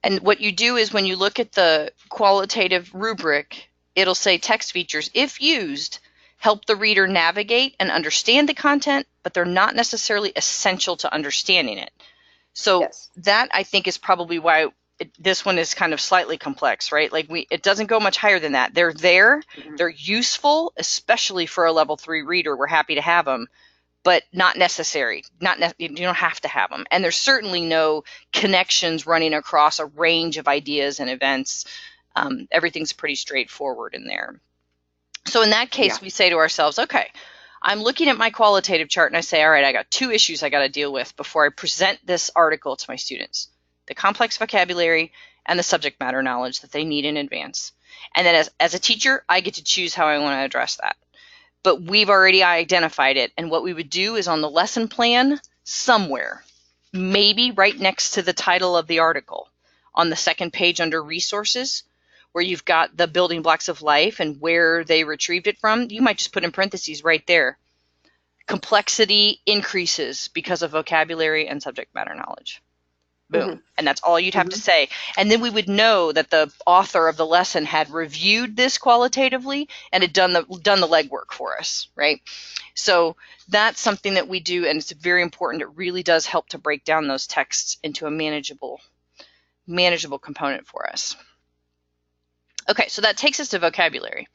And what you do is when you look at the qualitative rubric, it'll say text features, if used, help the reader navigate and understand the content, but they're not necessarily essential to understanding it. So that, I think, is probably why this one is kind of slightly complex, right? Like it doesn't go much higher than that. They're there. They're useful, especially for a level 3 reader. We're happy to have them, but not necessary. You don't have to have them. And there's certainly no connections running across a range of ideas and events. Everything's pretty straightforward in there. So in that case, we say to ourselves, okay, I'm looking at my qualitative chart and I say, all right, I got 2 issues I got to deal with before I present this article to my students: the complex vocabulary and the subject matter knowledge that they need in advance. And then as a teacher, I get to choose how I want to address that. But we've already identified it. And what we would do is on the lesson plan somewhere, maybe right next to the title of the article, on the second page under resources, where you've got the building blocks of life and where they retrieved it from, you might just put in parentheses right there: complexity increases because of vocabulary and subject matter knowledge. Boom. And that's all you'd have to say. And then we would know that the author of the lesson had reviewed this qualitatively and had done the legwork for us, right? So that's something that we do, and it's very important. It really does help to break down those texts into a manageable component for us. Okay, so that takes us to vocabulary.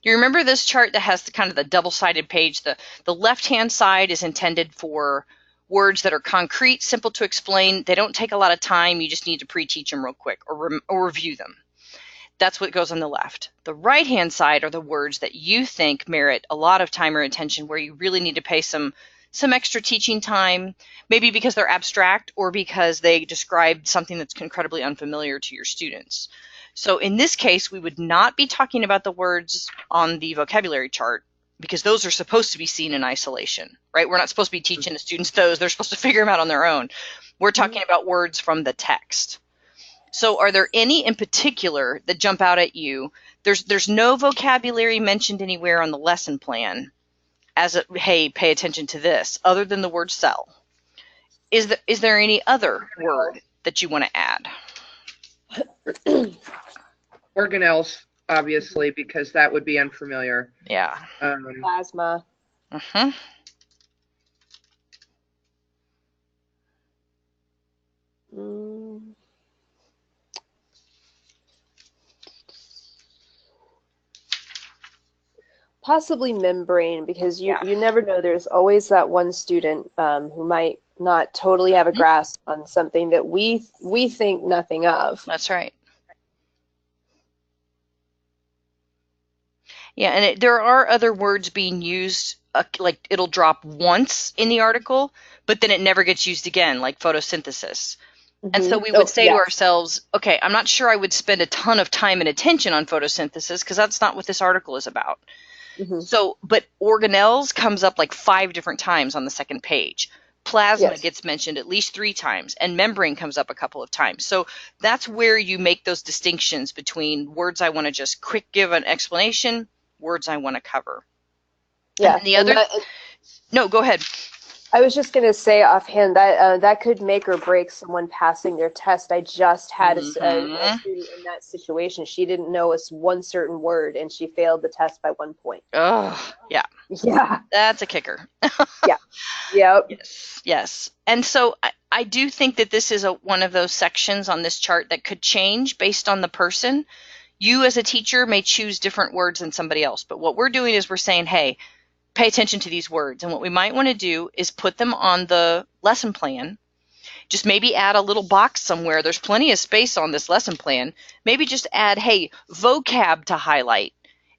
You remember this chart that has kind of the double-sided page? The left-hand side is intended for words that are concrete, simple to explain. They don't take a lot of time. You just need to pre-teach them real quick or review them. That's what goes on the left. The right-hand side are the words that you think merit a lot of time or attention, where you really need to pay some extra teaching time, maybe because they're abstract or because they describe something that's incredibly unfamiliar to your students. So in this case, we would not be talking about the words on the vocabulary chart, because those are supposed to be seen in isolation, right? We're not supposed to be teaching the students those. They're supposed to figure them out on their own. We're talking about words from the text. So are there any in particular that jump out at you? There's no vocabulary mentioned anywhere on the lesson plan as a, hey, pay attention to this, other than the word cell. Is there any other word that you want to add? Organelles, obviously, because that would be unfamiliar. Yeah. Plasma. Possibly membrane, because you never know. There's always that one student who might not totally have a grasp on something that we think nothing of. That's right. Yeah, and there are other words being used, like it'll drop once in the article, but then it never gets used again, like photosynthesis. And so we would say to ourselves, okay, I'm not sure I would spend a ton of time and attention on photosynthesis, because that's not what this article is about. So, but organelles comes up like 5 different times on the second page. Plasma Yes. gets mentioned at least 3 times, and membrane comes up a couple of times. So that's where you make those distinctions between words I want to just quick give an explanation, words I want to cover. Yeah. And the other, no, go ahead. I was just going to say offhand that that could make or break someone passing their test. I just had a student in that situation. She didn't know one certain word, and she failed the test by 1 point. Oh, yeah. Yeah. That's a kicker. Yeah. Yep. Yes. And so I do think that this is one of those sections on this chart that could change based on the person. You as a teacher may choose different words than somebody else, but what we're doing is we're saying, hey, pay attention to these words. And what we might want to do is put them on the lesson plan. Just maybe add a little box somewhere. There's plenty of space on this lesson plan. Maybe just add, hey, vocab to highlight.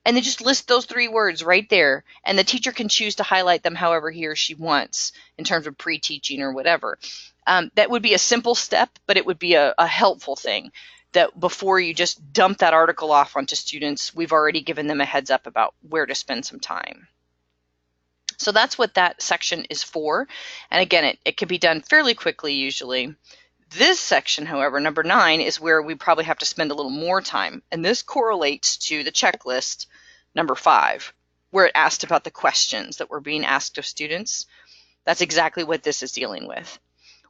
And then just list those 3 words right there. And the teacher can choose to highlight them however he or she wants in terms of pre-teaching or whatever. That would be a simple step, but it would be a helpful thing that before you just dump that article off onto students, we've already given them a heads up about where to spend some time. So that's what that section is for. And again, it can be done fairly quickly usually. This section, however, number 9, is where we probably have to spend a little more time. And this correlates to the checklist, number 5, where it asked about the questions that were being asked of students. That's exactly what this is dealing with.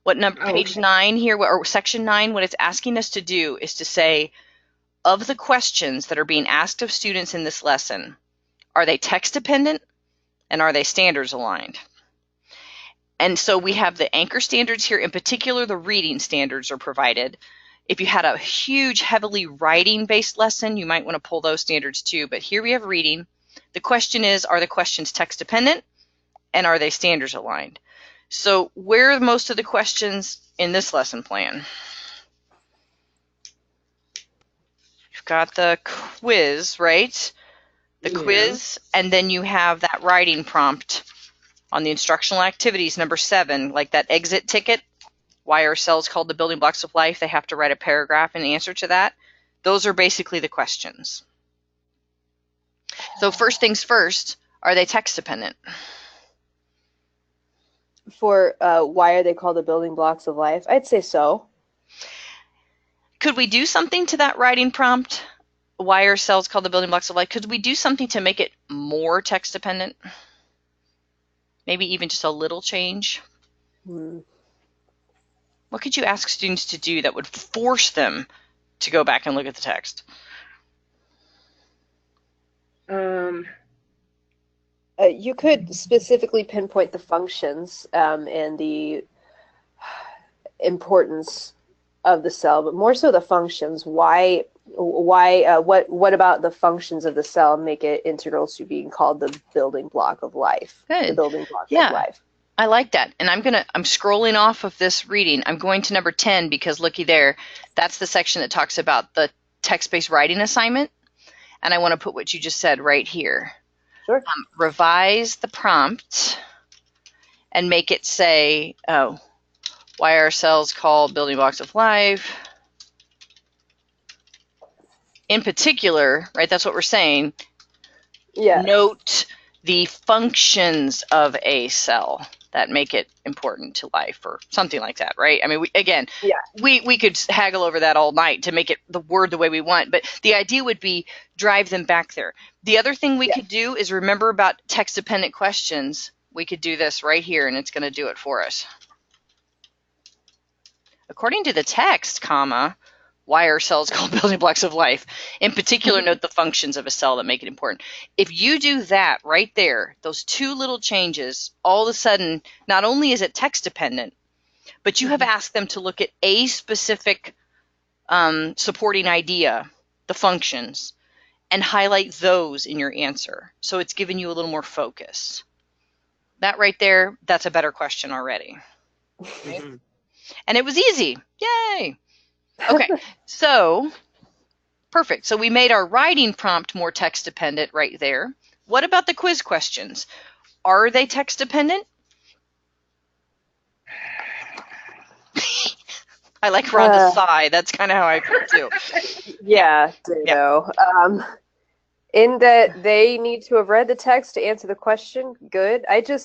What page 9 here, or section 9, what it's asking us to do is to say, of the questions that are being asked of students in this lesson, are they text dependent and are they standards aligned? And so we have the anchor standards here. In particular, the reading standards are provided. If you had a huge, heavily writing-based lesson, you might want to pull those standards too. But here we have reading. The question is, are the questions text-dependent, and are they standards aligned? So where are most of the questions in this lesson plan? You've got the quiz, right? The quiz, and then you have that writing prompt on the instructional activities, number 7, like that exit ticket. Why are cells called the building blocks of life? They have to write a paragraph in answer to that. Those are basically the questions. So first things first, are they text dependent? For why are they called the building blocks of life? I'd say so. Could we do something to that writing prompt? Why are cells called the building blocks of life? Could we do something to make it more text dependent? Maybe even just a little change? What could you ask students to do that would force them to go back and look at the text? You could specifically pinpoint the functions and the importance of the cell, but more so the functions. What about the functions of the cell make it integral to being called the building block of life? Good. The building block of life. I like that. And I'm scrolling off of this reading. I'm going to number 10 because looky there, that's the section that talks about the text-based writing assignment. And I want to put what you just said right here. Sure. Revise the prompt and make it say, why are cells called building blocks of life? In particular, right, that's what we're saying. Yeah. Note the functions of a cell that make it important to life or something like that, right? I mean, we could haggle over that all night to make it the word the way we want, but the idea would be drive them back there. The other thing we could do is remember about text-dependent questions. We could do this right here, and it's going to do it for us. According to the text, why are cells called building blocks of life? In particular, note the functions of a cell that make it important. If you do that right there, those 2 little changes, all of a sudden, not only is it text dependent, but you have asked them to look at a specific supporting idea, the functions, and highlight those in your answer. So it's giving you a little more focus. That right there, that's a better question already. Okay? And it was easy. Yay! Okay, so perfect. So we made our writing prompt more text dependent right there. What about the quiz questions? Are they text dependent? I like Rhonda's sigh. That's kind of how I feel too. Yeah, ditto. In that they need to have read the text to answer the question. Good.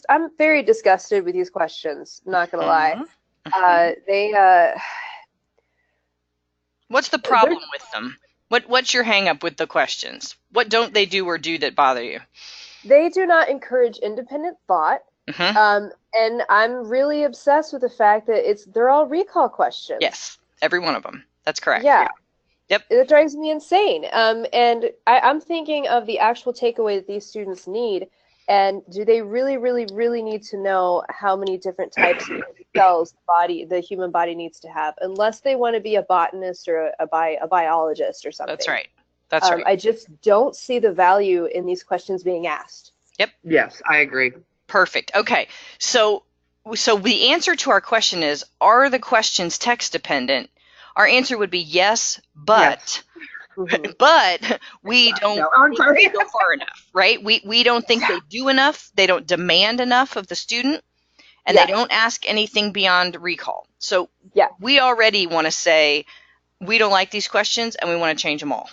I'm very disgusted with these questions. Not gonna lie. They What's the they're problem with them? What's your hang up with the questions? What don't they do or do that bother you? they do not encourage independent thought. Mm-hmm. And I'm really obsessed with the fact that they're all recall questions. Yes, every one of them. That's correct. Yeah. Yep. It drives me insane. And I'm thinking of the actual takeaway that these students need. And do they really, really, really need to know how many different types of cells the human body needs to have, unless they want to be a botanist or a biologist or something? That's right. That's right. I just don't see the value in these questions being asked. Yep. Yes, I agree. Perfect. Okay. So the answer to our question is, are the questions text dependent? Our answer would be yes, but but we don't think they go far enough, right? We don't think they do enough. They don't demand enough of the student, and they don't ask anything beyond recall. So we already want to say we don't like these questions and we want to change them all.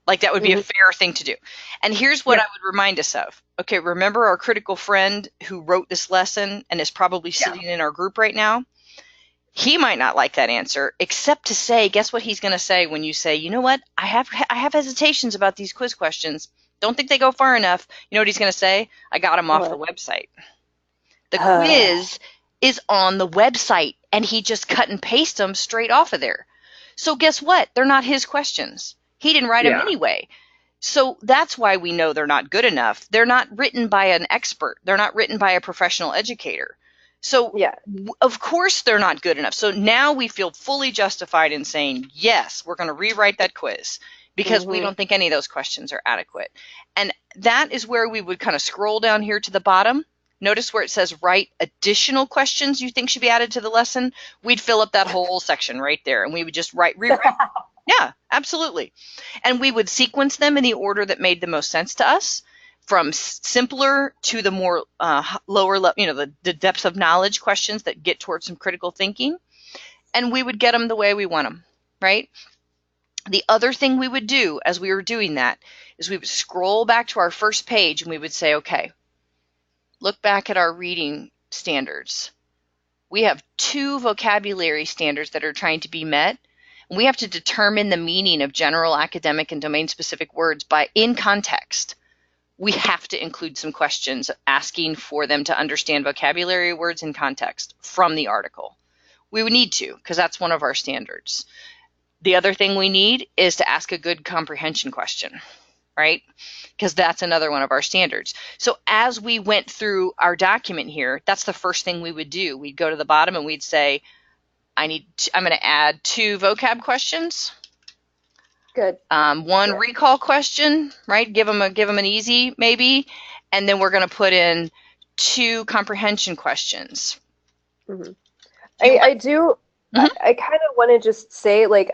Like that would be a fair thing to do. And here's what I would remind us of. Okay, remember our critical friend who wrote this lesson and is probably sitting in our group right now? He might not like that answer, except to say, guess what he's going to say when you say, you know what, I have hesitations about these quiz questions. Don't think they go far enough. You know what he's going to say? I got them off the website. The quiz is on the website, and he just cut and paste them straight off of there. So guess what? They're not his questions. He didn't write them anyway. So that's why we know they're not good enough. They're not written by an expert. They're not written by a professional educator. So of course they're not good enough. So now we feel fully justified in saying, yes, we're going to rewrite that quiz because we don't think any of those questions are adequate. And that is where we would kind of scroll down here to the bottom. Notice where it says write additional questions you think should be added to the lesson. We'd fill up that whole section right there, and we would just rewrite. Yeah, absolutely. And we would sequence them in the order that made the most sense to us, from simpler to the more lower level, the depths of knowledge questions that get towards some critical thinking. And we would get them the way we want them, right? The other thing we would do as we were doing that is we would scroll back to our first page and we would say, okay, look back at our reading standards. We have 2 vocabulary standards that are trying to be met. And we have to determine the meaning of general, academic, and domain-specific words in context. We have to include some questions asking for them to understand vocabulary words in context from the article. We would need to, because that's one of our standards. The other thing we need is to ask a good comprehension question, right? Because that's another one of our standards. So as we went through our document here, that's the first thing we would do. We'd go to the bottom and we'd say, I'm going to add 2 vocab questions. Good. 1 recall question, right? Give them an easy maybe, and then we're going to put in 2 comprehension questions. I do. I kind of want to just say, like,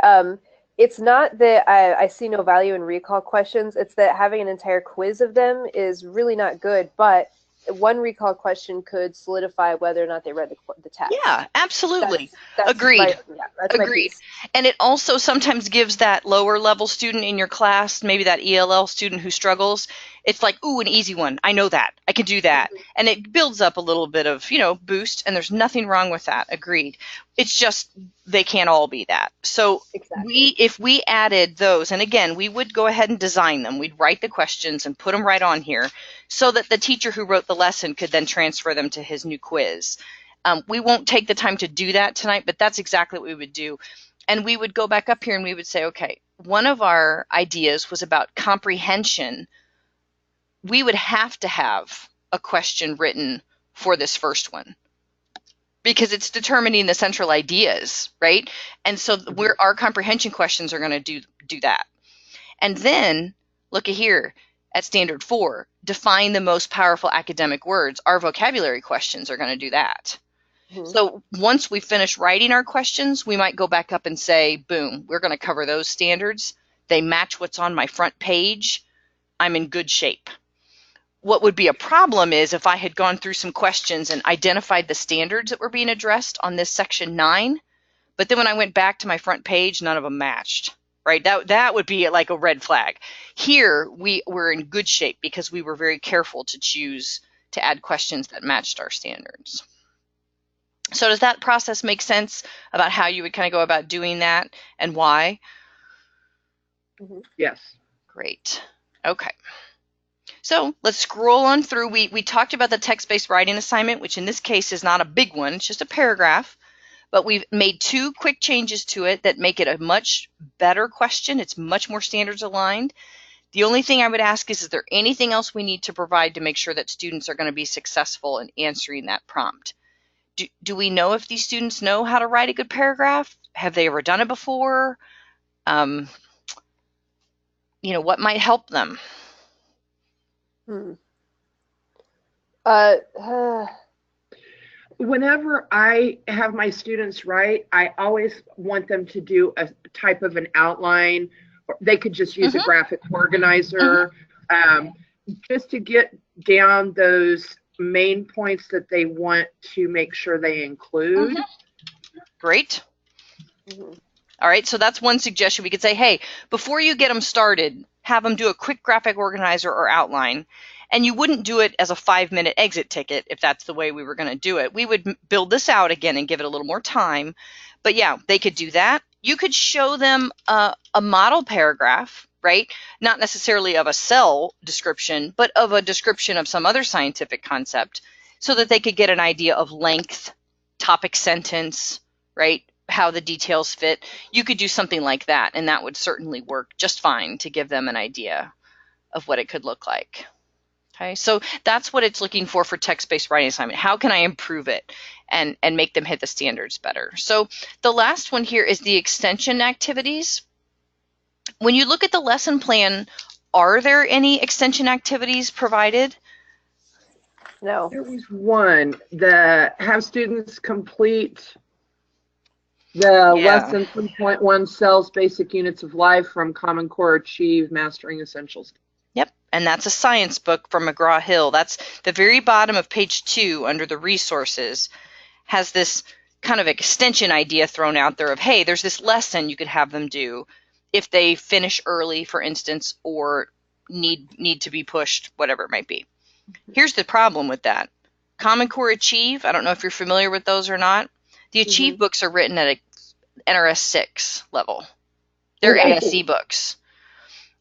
it's not that I see no value in recall questions. It's that having an entire quiz of them is really not good. But 1 recall question could solidify whether or not they read the text. Yeah, absolutely. That's Agreed. That's Agreed. And it also sometimes gives that lower level student in your class, maybe that ELL student who struggles, it's like, ooh, an easy one. I know that. I can do that. And it builds up a little bit of, boost, and there's nothing wrong with that. Agreed. It's just they can't all be that. So if we added those, and again, we would go ahead and design them. We'd write the questions and put them right on here so that the teacher who wrote the lesson could then transfer them to his new quiz. We won't take the time to do that tonight, but that's exactly what we would do. And we would go back up here and we would say, okay, one of our ideas was about comprehension. We would have to have a question written for this first one because it's determining the central ideas, right? And so our comprehension questions are going to do that. And then look at here at standard 4, define the most powerful academic words. Our vocabulary questions are going to do that. So once we finish writing our questions, we might go back up and say, boom, we're going to cover those standards. They match what's on my front page. I'm in good shape. What would be a problem is if I had gone through some questions and identified the standards that were being addressed on this section 9, but then when I went back to my front page, none of them matched. right? That would be like a red flag. Here, we're in good shape because we were very careful to choose to add questions that matched our standards. So does that process make sense about how you would kind of go about doing that and why? Yes. Great. Okay. So let's scroll on through. We talked about the text-based writing assignment, which in this case is not a big one. It's just a paragraph. But we've made 2 quick changes to it that make it a much better question. It's much more standards aligned. The only thing I would ask is there anything else we need to provide to make sure that students are going to be successful in answering that prompt? Do we know if these students know how to write a good paragraph? Have they ever done it before? What might help them? Whenever I have my students write, I always want them to do a type of an outline. They could just use a graphic organizer, just to get down those main points that they want to make sure they include. Great. All right, so that's one suggestion. We could say, hey, before you get them started, have them do a quick graphic organizer or outline. And you wouldn't do it as a 5-minute exit ticket if that's the way we were going to do it. We would build this out again and give it a little more time. But yeah, they could do that. You could show them a model paragraph, right? Not necessarily of a cell description, but of a description of some other scientific concept so that they could get an idea of length, topic sentence, right? How the details fit. You could do something like that, and that would certainly work just fine to give them an idea of what it could look like. Okay, so that's what it's looking for text-based writing assignment. How can I improve it and make them hit the standards better? So the last one here is the extension activities. When you look at the lesson plan, are there any extension activities provided? No. There was one that have students complete the lesson 3.1 cells, basic units of life from Common Core Achieve, Mastering Essentials. Yep, and that's a science book from McGraw-Hill. That's the very bottom of page 2 under the resources, has this kind of extension idea thrown out there of, hey, there's this lesson you could have them do if they finish early, for instance, or need to be pushed, whatever it might be. Here's the problem with that. Common Core Achieve, I don't know if you're familiar with those or not. The Achieve books are written at a NRS 6 level. They're ASE books.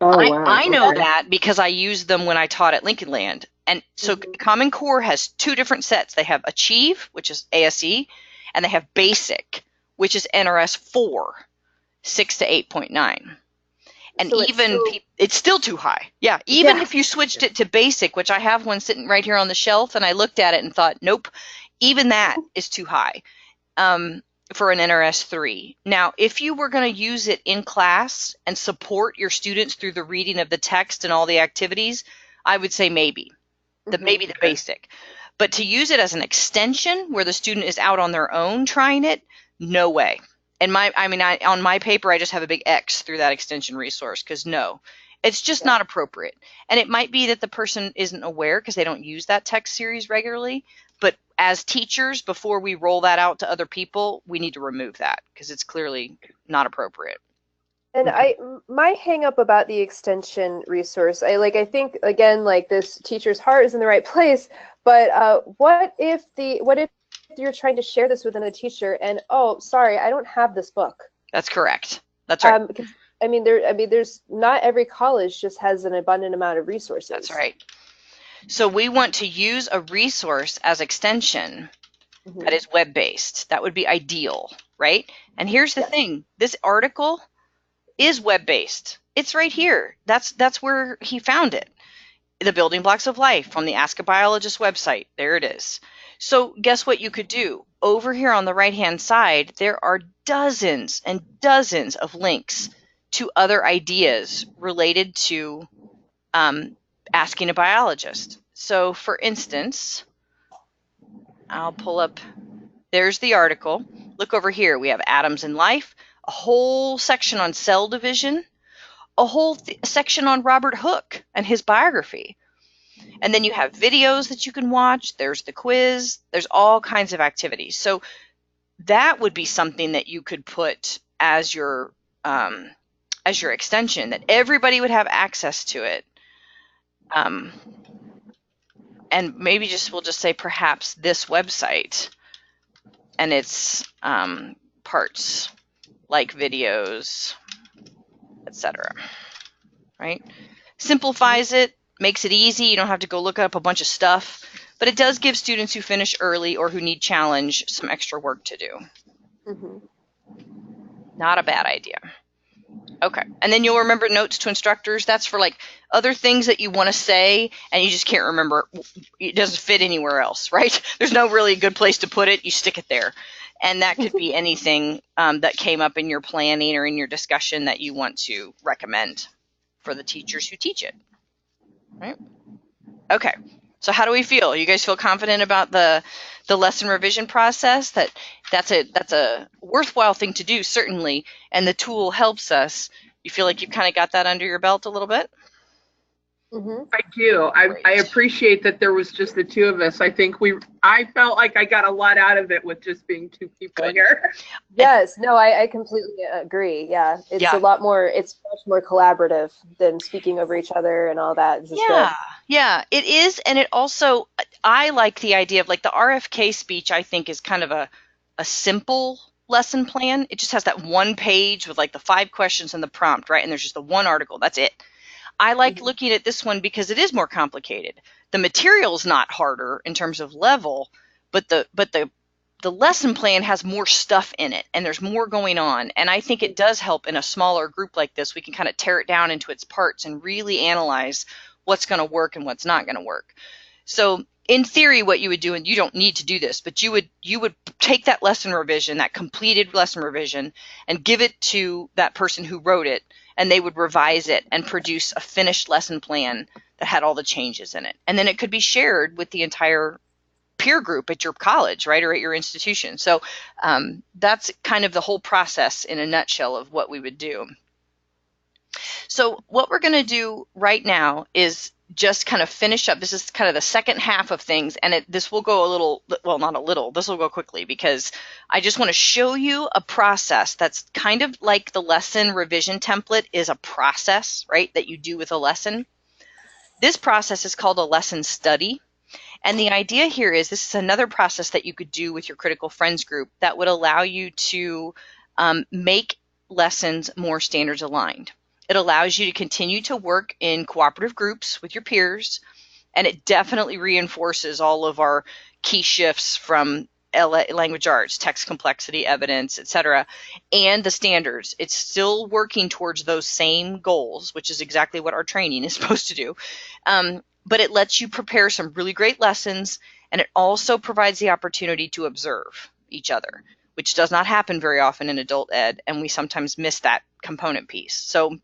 Oh, wow. I know that because I used them when I taught at Lincoln Land. And so Common Core has 2 different sets. They have Achieve, which is ASE, and they have Basic, which is NRS 4, 6 to 8.9. And so it's still too high. Yeah, even if you switched it to Basic, which I have one sitting right here on the shelf, and I looked at it and thought, nope, even that is too high for an NRS 3. Now, if you were going to use it in class and support your students through the reading of the text and all the activities, I would say maybe the Basic. But to use it as an extension where the student is out on their own trying it, no way. And on my paper, I just have a big X through that extension resource because no, it's just not appropriate. And it might be that the person isn't aware because they don't use that text series regularly. But as teachers, before we roll that out to other people, we need to remove that because it's clearly not appropriate. And my hang up about the extension resource, I think again, like this teacher's heart is in the right place, but what if you're trying to share this with another teacher and, oh, sorry, I don't have this book? That's correct. That's right. There's not every college just has an abundant amount of resources. That's right. So we want to use a resource as extension that is web-based. That would be ideal, right? And here's the thing. This article is web-based. It's right here. That's where he found it. The Building Blocks of Life from the Ask a Biologist website. There it is. So guess what you could do? Over here on the right-hand side, there are dozens and dozens of links to other ideas related to asking a biologist. So for instance, I'll pull up, there's the article. Look over here. We have Atoms in Life, a whole section on cell division, a whole section on Robert Hooke and his biography. And then you have videos that you can watch. There's the quiz. There's all kinds of activities. So that would be something that you could put as your as your extension, that everybody would have access to it. And maybe we'll just say perhaps this website and its parts like videos, etc. Right? Simplifies it, makes it easy. You don't have to go look up a bunch of stuff, but it does give students who finish early or who need challenge some extra work to do. Not a bad idea. Okay, and then you'll remember notes to instructors. That's for like other things that you want to say and you just can't remember. It doesn't fit anywhere else, right? There's no really good place to put it. You stick it there. And that could be anything that came up in your planning or in your discussion that you want to recommend for the teachers who teach it, right? Okay, so how do we feel? You guys feel confident about the lesson revision process? That's a worthwhile thing to do, certainly, and the tool helps us. You feel like you've kind of got that under your belt a little bit? I do. I appreciate that there was just the two of us. I felt like I got a lot out of it with just being two people here. Yes, no, I completely agree. Yeah, it's a lot more, it's much more collaborative than speaking over each other and all that. This is good. Yeah, it is. And it also, I like the idea of like the RFK speech, I think is kind of a simple lesson plan. It just has that one page with like the 5 questions and the prompt, right? And there's just the one article. That's it. I like looking at this one because it is more complicated. The material's not harder in terms of level, but the lesson plan has more stuff in it and there's more going on. And I think it does help in a smaller group like this. We can kind of tear it down into its parts and really analyze what's going to work and what's not going to work. So in theory, what you would do, and you don't need to do this, but you would take that lesson revision, that completed lesson revision, and give it to that person who wrote it, and they would revise it and produce a finished lesson plan that had all the changes in it. And then it could be shared with the entire peer group at your college, right, or at your institution. So that's kind of the whole process in a nutshell of what we would do. So what we're going to do right now is just kind of finish up. This is kind of the second half of things, and this will go a little, well, not a little, this will go quickly because I just want to show you a process that's kind of like the lesson revision template is a process, right, that you do with a lesson. This process is called a lesson study. And the idea here is this is another process that you could do with your critical friends group that would allow you to make lessons more standards aligned. It allows you to continue to work in cooperative groups with your peers, and it definitely reinforces all of our key shifts from language arts, text complexity, evidence, etc., and the standards. It's still working towards those same goals, which is exactly what our training is supposed to do. But it lets you prepare some really great lessons, and it also provides the opportunity to observe each other, which does not happen very often in adult ed, and we sometimes miss that component piece. So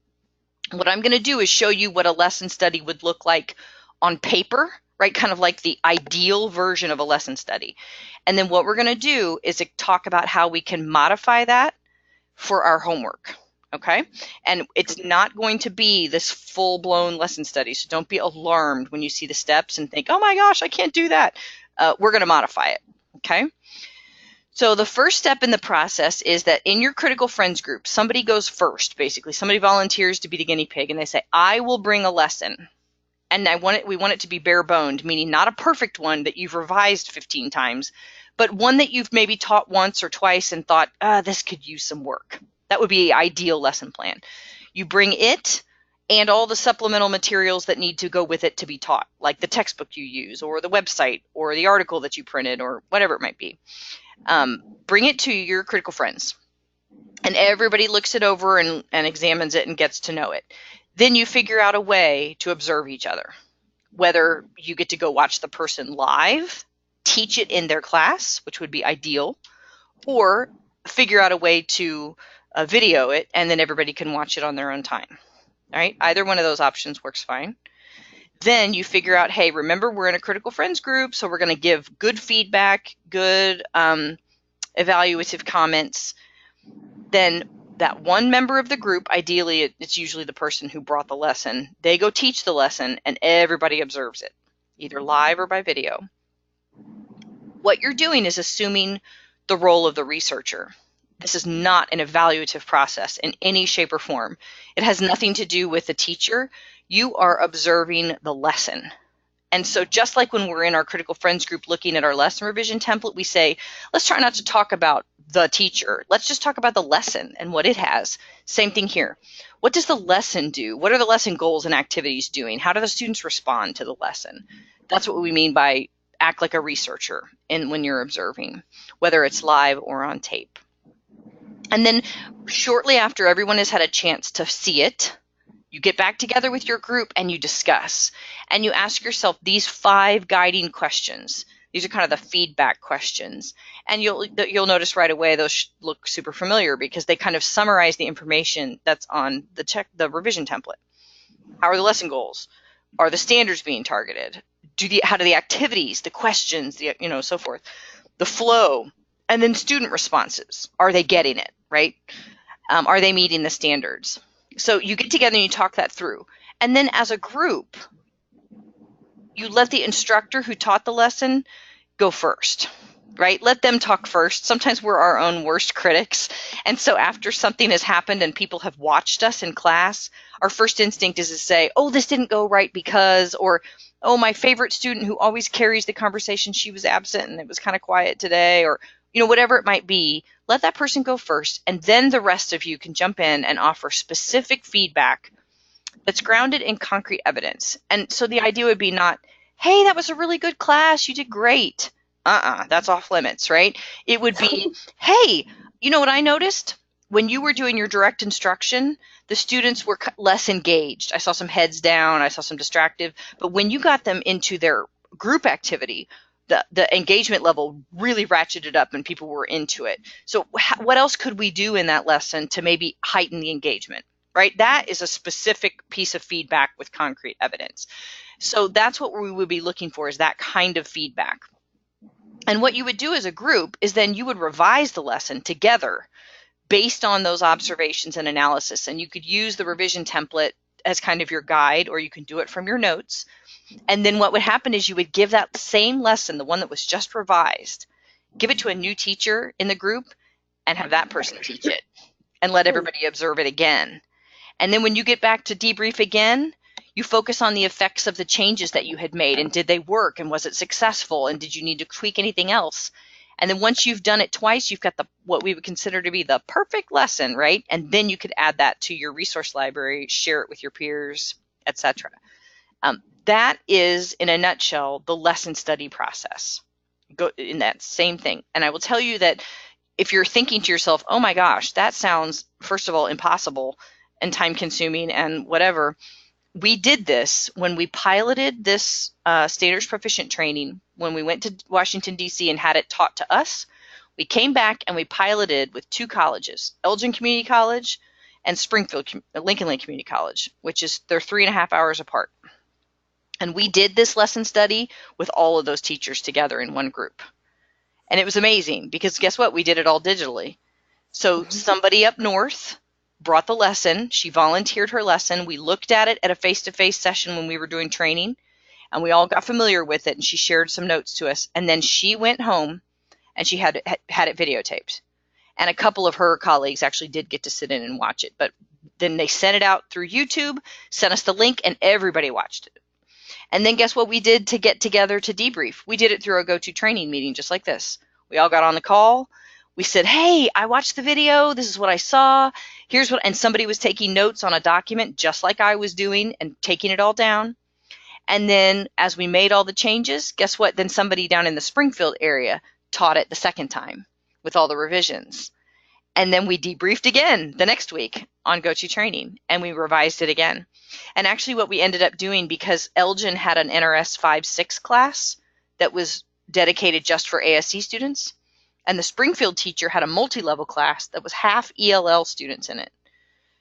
what I'm going to do is show you what a lesson study would look like on paper, right? Kind of like the ideal version of a lesson study. And then what we're going to do is talk about how we can modify that for our homework, okay? And it's not going to be this full-blown lesson study, so don't be alarmed when you see the steps and think, oh my gosh, I can't do that. We're going to modify it, okay? So the first step in the process is that in your critical friends group, somebody goes first, basically. Somebody volunteers to be the guinea pig, and they say, I will bring a lesson. And we want it to be bare-boned, meaning not a perfect one that you've revised 15 times, but one that you've maybe taught once or twice and thought, this could use some work. That would be an ideal lesson plan. You bring it and all the supplemental materials that need to go with it to be taught, like the textbook you use or the website or the article that you printed or whatever it might be. Bring it to your critical friends, and everybody looks it over and examines it and gets to know it. Then you figure out a way to observe each other, whether you get to go watch the person live, teach it in their class, which would be ideal, or figure out a way to video it and then everybody can watch it on their own time. All right, either one of those options works fine. Then you figure out, hey, remember, we're in a critical friends group, so we're going to give good feedback, good evaluative comments. Then that one member of the group, ideally it's usually the person who brought the lesson, they go teach the lesson and everybody observes it, either live or by video. What you're doing is assuming the role of the researcher. This is not an evaluative process in any shape or form. It has nothing to do with the teacher. You are observing the lesson. And so just like when we're in our critical friends group looking at our lesson revision template, we say, let's try not to talk about the teacher. Let's just talk about the lesson and what it has. Same thing here. What does the lesson do? What are the lesson goals and activities doing? How do the students respond to the lesson? That's what we mean by act like a researcher when you're observing, whether it's live or on tape. And then shortly after everyone has had a chance to see it, you get back together with your group and you discuss. And you ask yourself these 5 guiding questions. These are kind of the feedback questions. And you'll notice right away those look super familiar because they kind of summarize the information that's on the revision template. How are the lesson goals? Are the standards being targeted? How do the activities, the questions, so forth, the flow, and then student responses. Are they getting it, right? Are they meeting the standards? So you get together and you talk that through. And then as a group, you let the instructor who taught the lesson go first, right? Let them talk first. Sometimes we're our own worst critics. And so after something has happened and people have watched us in class, our first instinct is to say, oh, this didn't go right because, or, oh, my favorite student who always carries the conversation, she was absent and it was kind of quiet today, or, whatever it might be. Let that person go first, and then the rest of you can jump in and offer specific feedback that's grounded in concrete evidence. And so the idea would be not, hey, that was a really good class, you did great. That's off limits, right? It would be, hey, you know what I noticed? When you were doing your direct instruction, the students were less engaged. I saw some heads down, I saw some distracted, but when you got them into their group activity, the engagement level really ratcheted up and people were into it. So what else could we do in that lesson to maybe heighten the engagement, right? That is a specific piece of feedback with concrete evidence. So that's what we would be looking for, is that kind of feedback. And what you would do as a group is then you would revise the lesson together based on those observations and analysis. And you could use the revision template as kind of your guide, or you can do it from your notes. And then what would happen is you would give that same lesson, the one that was just revised, give it to a new teacher in the group and have that person teach it and let everybody observe it again. And then when you get back to debrief again, you focus on the effects of the changes that you had made, and did they work, and was it successful, and did you need to tweak anything else? And then once you've done it twice, you've got what we would consider to be the perfect lesson, right? And then you could add that to your resource library, share it with your peers, etc. That is, in a nutshell, the lesson study process. Go in that same thing. And I will tell you that if you're thinking to yourself, oh my gosh, that sounds, first of all, impossible and time consuming and whatever. We did this when we piloted this Standards Proficient training, when we went to Washington, D.C. and had it taught to us. We came back and we piloted with 2 colleges, Elgin Community College and Lincoln Lake Community College, which is, they're 3.5 hours apart. And we did this lesson study with all of those teachers together in one group. And it was amazing because guess what? We did it all digitally. So somebody up north brought the lesson. She volunteered her lesson. We looked at it at a face-to-face session when we were doing training, and we all got familiar with it, and she shared some notes to us. And then she went home and she had it videotaped. And a couple of her colleagues actually did get to sit in and watch it. But then they sent it out through YouTube, sent us the link, and everybody watched it. And then guess what we did to get together to debrief? We did it through a GoToTraining meeting just like this. We all got on the call. We said, hey, I watched the video. This is what I saw. Here's what, and somebody was taking notes on a document just like I was doing and taking it all down. And then as we made all the changes, guess what? Then somebody down in the Springfield area taught it the second time with all the revisions. And then we debriefed again the next week on GoToTraining, and we revised it again. And actually what we ended up doing, because Elgin had an NRS 5-6 class that was dedicated just for ASC students, and the Springfield teacher had a multi-level class that was half ELL students in it.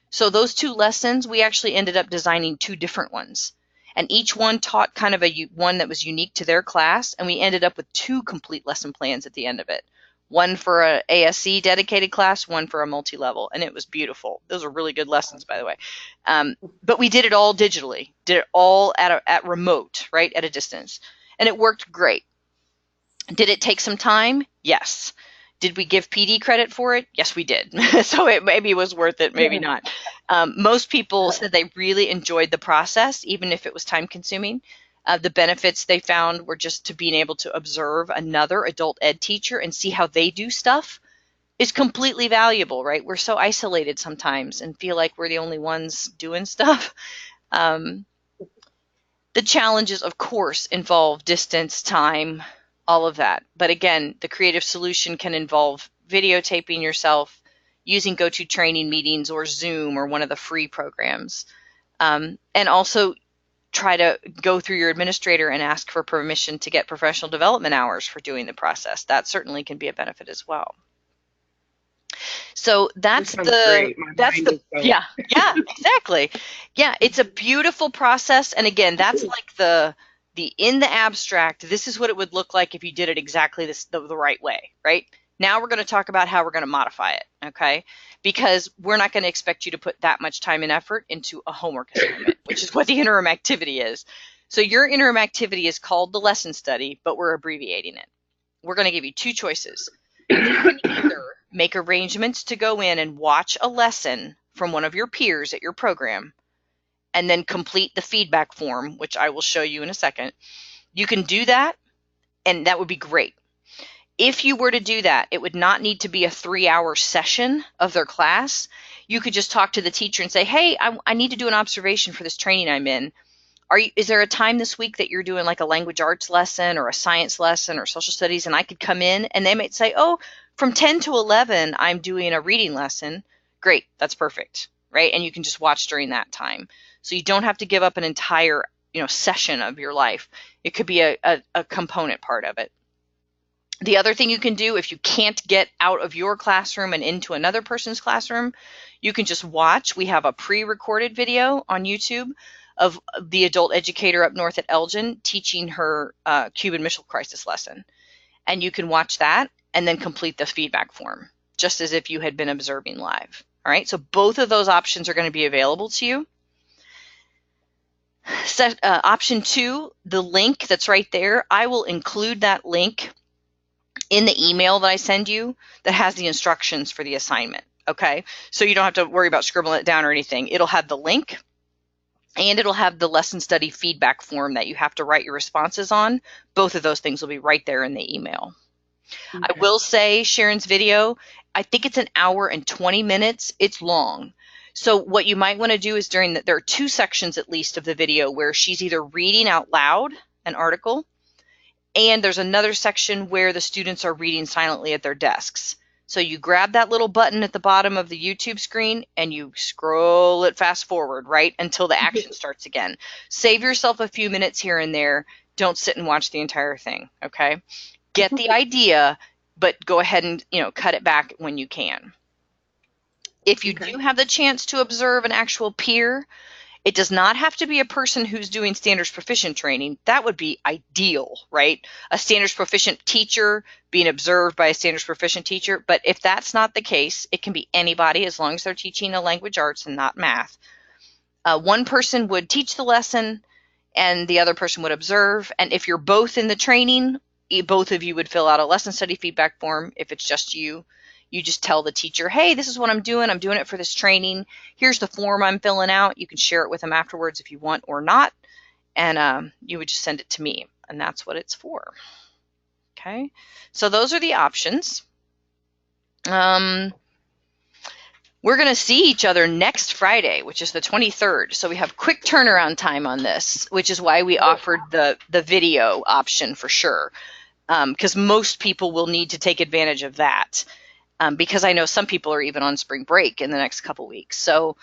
So those 2 lessons, we actually ended up designing 2 different ones. And each one taught kind of one that was unique to their class, and we ended up with 2 complete lesson plans at the end of it. One for a ASC dedicated class, one for a multi-level, and it was beautiful. Those are really good lessons, by the way. But we did it all digitally, did it all at remote, right, at a distance, and it worked great. Did it take some time? Yes. Did we give PD credit for it? Yes, we did. So it maybe was worth it, maybe not. Most people said they really enjoyed the process, even if it was time consuming. The benefits they found were just to being able to observe another adult ed teacher and see how they do stuff is completely valuable, right? We're so isolated sometimes and feel like we're the only ones doing stuff. The challenges, of course, involve distance, time, all of that. But again, the creative solution can involve videotaping yourself, using GoToTraining meetings or Zoom or one of the free programs. And also try to go through your administrator and ask for permission to get professional development hours for doing the process. That certainly can be a benefit as well. So that's yeah, exactly. Yeah, it's a beautiful process. And again, that's like the in the abstract, this is what it would look like if you did it exactly the right way, right? Now we're going to talk about how we're going to modify it, okay? Because we're not going to expect you to put that much time and effort into a homework assignment, which is what the interim activity is. So your interim activity is called the lesson study, but we're abbreviating it. We're going to give you two choices. You can either make arrangements to go in and watch a lesson from one of your peers at your program and then complete the feedback form, which I will show you in a second. You can do that, and that would be great. If you were to do that, it would not need to be a 3-hour session of their class. You could just talk to the teacher and say, hey, I need to do an observation for this training I'm in. Is there a time this week that you're doing like a language arts lesson or a science lesson or social studies, and I could come in? And they might say, oh, from 10 to 11, I'm doing a reading lesson. Great, that's perfect, right? And you can just watch during that time. So you don't have to give up an entire, session of your life. It could be a component part of it. The other thing you can do, if you can't get out of your classroom and into another person's classroom, you can just watch. We have a pre-recorded video on YouTube of the adult educator up north at Elgin teaching her Cuban Missile Crisis lesson. And you can watch that and then complete the feedback form, just as if you had been observing live. All right, so both of those options are going to be available to you. Option 2, the link that's right there, I will include that link in the email that I send you that has the instructions for the assignment, okay? So you don't have to worry about scribbling it down or anything. It'll have the link, and it'll have the lesson study feedback form that you have to write your responses on. Both of those things will be right there in the email. Okay. I will say Sharon's video, I think it's 1 hour and 20 minutes. It's long. So what you might want to do is there are 2 sections at least of the video where she's either reading out loud an article, and there's another section where the students are reading silently at their desks. So you grab that little button at the bottom of the YouTube screen and you scroll it fast forward, right, until the action starts again. Save yourself a few minutes here and there. Don't sit and watch the entire thing, okay? Get the idea, but go ahead and cut it back when you can. If you do have the chance to observe an actual peer, it does not have to be a person who's doing Standards Proficient training. That would be ideal, right? A Standards Proficient teacher being observed by a Standards Proficient teacher. But if that's not the case, it can be anybody as long as they're teaching a language arts and not math. One person would teach the lesson and the other person would observe. And if you're both in the training, both of you would fill out a lesson study feedback form. If it's just you, you just tell the teacher, hey, this is what I'm doing. I'm doing it for this training. Here's the form I'm filling out. You can share it with them afterwards if you want or not. And you would just send it to me. And that's what it's for. Okay. So those are the options. We're going to see each other next Friday, which is the 23rd. So we have quick turnaround time on this, which is why we offered the video option for sure. Because most people will need to take advantage of that. Because I know some people are even on spring break in the next couple weeks. So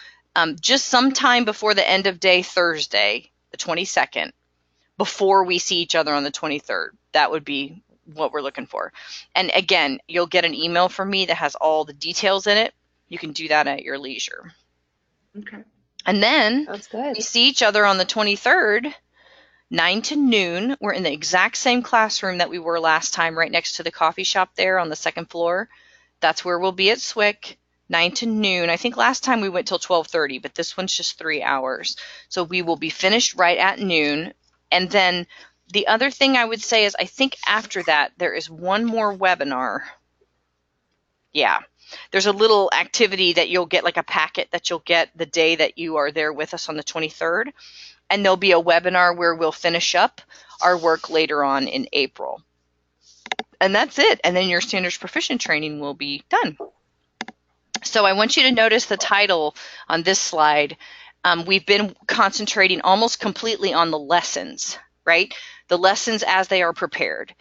just sometime before the end of day Thursday, the 22nd, before we see each other on the 23rd, that would be what we're looking for. And again, you'll get an email from me that has all the details in it. You can do that at your leisure. Okay. And then That's good. we see each other on the 23rd, 9 to noon. We're in the exact same classroom that we were last time, right next to the coffee shop there on the 2nd floor. That's where we'll be at SWIC, 9 to noon. I think last time we went till 12:30, but this one's just 3 hours. So we will be finished right at noon. And then the other thing I would say is I think after that there is one more webinar. Yeah. There's a little activity that you'll get, like a packet that you'll get the day that you are there with us on the 23rd. And there'll be a webinar where we'll finish up our work later on in April. And that's it. And then your Standards Proficient training will be done. So I want you to notice the title on this slide. We've been concentrating almost completely on the lessons, right? The lessons as they are prepared.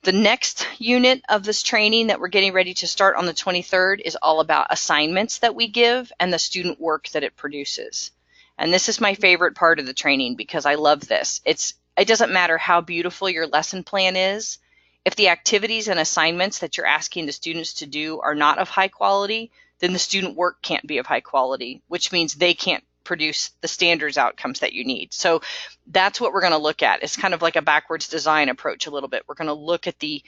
The next unit of this training that we're getting ready to start on the 23rd is all about assignments that we give and the student work that it produces. And this is my favorite part of the training because I love this. It doesn't matter how beautiful your lesson plan is. If the activities and assignments that you're asking the students to do are not of high quality, then the student work can't be of high quality, which means they can't produce the standards outcomes that you need. So that's what we're going to look at. It's kind of like a backwards design approach a little bit. We're going to look at the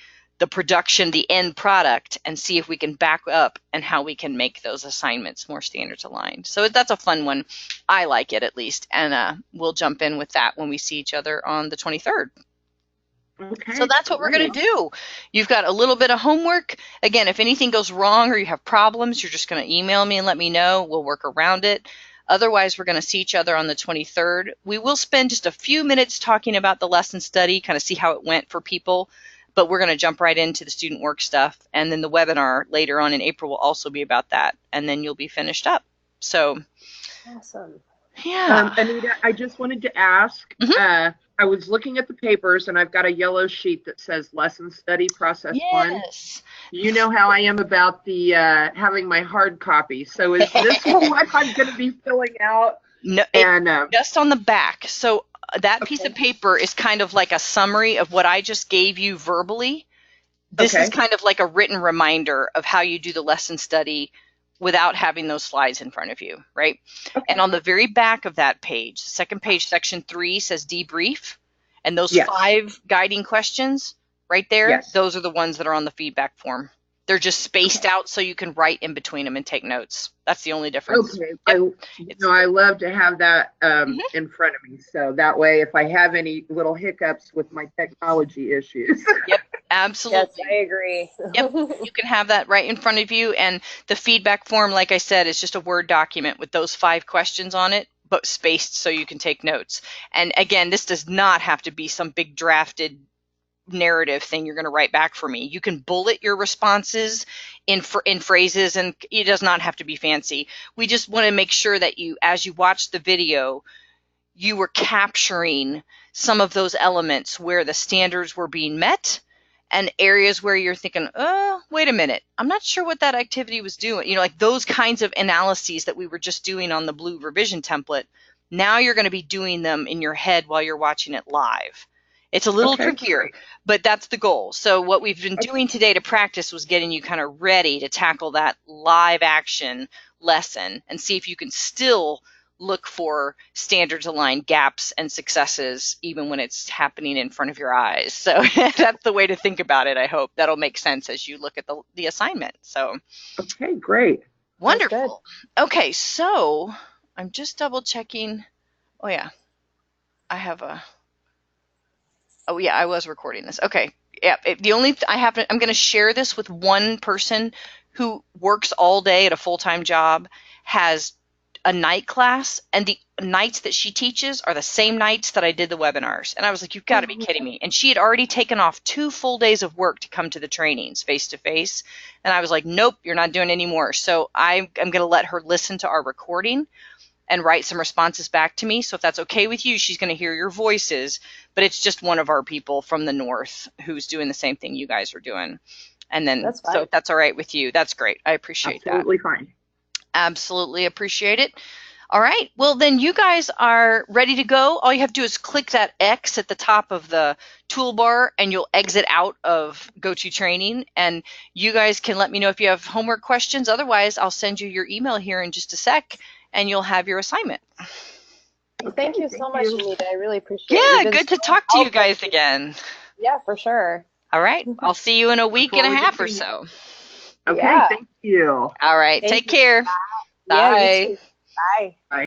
production, the end product, and see if we can back up and how we can make those assignments more standards aligned. So that's a fun one. I like it at least. And we'll jump in with that when we see each other on the 23rd. Okay, so that's what we're going to do. You've got a little bit of homework. Again, if anything goes wrong or you have problems, you're just going to email me and let me know. We'll work around it. Otherwise, we're going to see each other on the 23rd. We will spend just a few minutes talking about the lesson study, kind of see how it went for people, but we're going to jump right into the student work stuff. And then the webinar later on in April will also be about that. And then you'll be finished up. So, awesome. Yeah. Anita, I just wanted to ask, I was looking at the papers and I've got a yellow sheet that says lesson study process 1. You know how I am about the having my hard copy. So is this what I'm going to be filling out? No, just on the back. So that piece of paper is kind of like a summary of what I just gave you verbally. This is kind of like a written reminder of how you do the lesson study without having those slides in front of you, right? And on the very back of that page, second page, section 3 says debrief. And those 5 guiding questions right there, those are the ones that are on the feedback form. They're just spaced out so you can write in between them and take notes. That's the only difference. Okay. I love to have that in front of me. So that way, if I have any little hiccups with my technology issues. Yep, absolutely. Yes, I agree. Yep, you can have that right in front of you. And the feedback form, like I said, is just a Word document with those 5 questions on it, but spaced so you can take notes. And again, this does not have to be some big drafted narrative thing you're going to write back for me. You can bullet your responses in phrases, and it does not have to be fancy. We just want to make sure that you, as you watch the video, you were capturing some of those elements where the standards were being met and areas where you're thinking, oh, wait a minute, I'm not sure what that activity was doing. You know, like those kinds of analyses that we were just doing on the blue revision template. Now you're going to be doing them in your head while you're watching it live. It's a little trickier, but that's the goal. So what we've been doing today to practice was getting you kind of ready to tackle that live action lesson and see if you can still look for standards aligned gaps and successes even when it's happening in front of your eyes. So that's the way to think about it. I hope that'll make sense as you look at the assignment. So okay, great. Wonderful. Okay, so I'm just double checking. Oh yeah, I was recording this. Okay. Yeah. I'm going to share this with one person who works all day at a full-time job, has a night class, and the nights that she teaches are the same nights that I did the webinars. And I was like, you've got to be kidding me. And she had already taken off 2 full days of work to come to the trainings face-to-face. And I was like, nope, you're not doing any more. So I'm going to let her listen to our recording and write some responses back to me. So if that's okay with you, she's going to hear your voices, but it's just one of our people from the north who's doing the same thing you guys are doing. And then, so if that's all right with you, that's great. I appreciate that. Absolutely fine. Absolutely appreciate it. All right. Well, then you guys are ready to go. All you have to do is click that X at the top of the toolbar and you'll exit out of GoToTraining. And you guys can let me know if you have homework questions. Otherwise, I'll send you your email here in just a sec and you'll have your assignment. Thank you so much, Anita. I really appreciate it. Yeah, good to talk to you guys again. Yeah, for sure. All right. I'll see you in a week and a half or so. Okay, thank you. All right. Take care. Bye. Bye. Yeah, you too. Bye. Bye.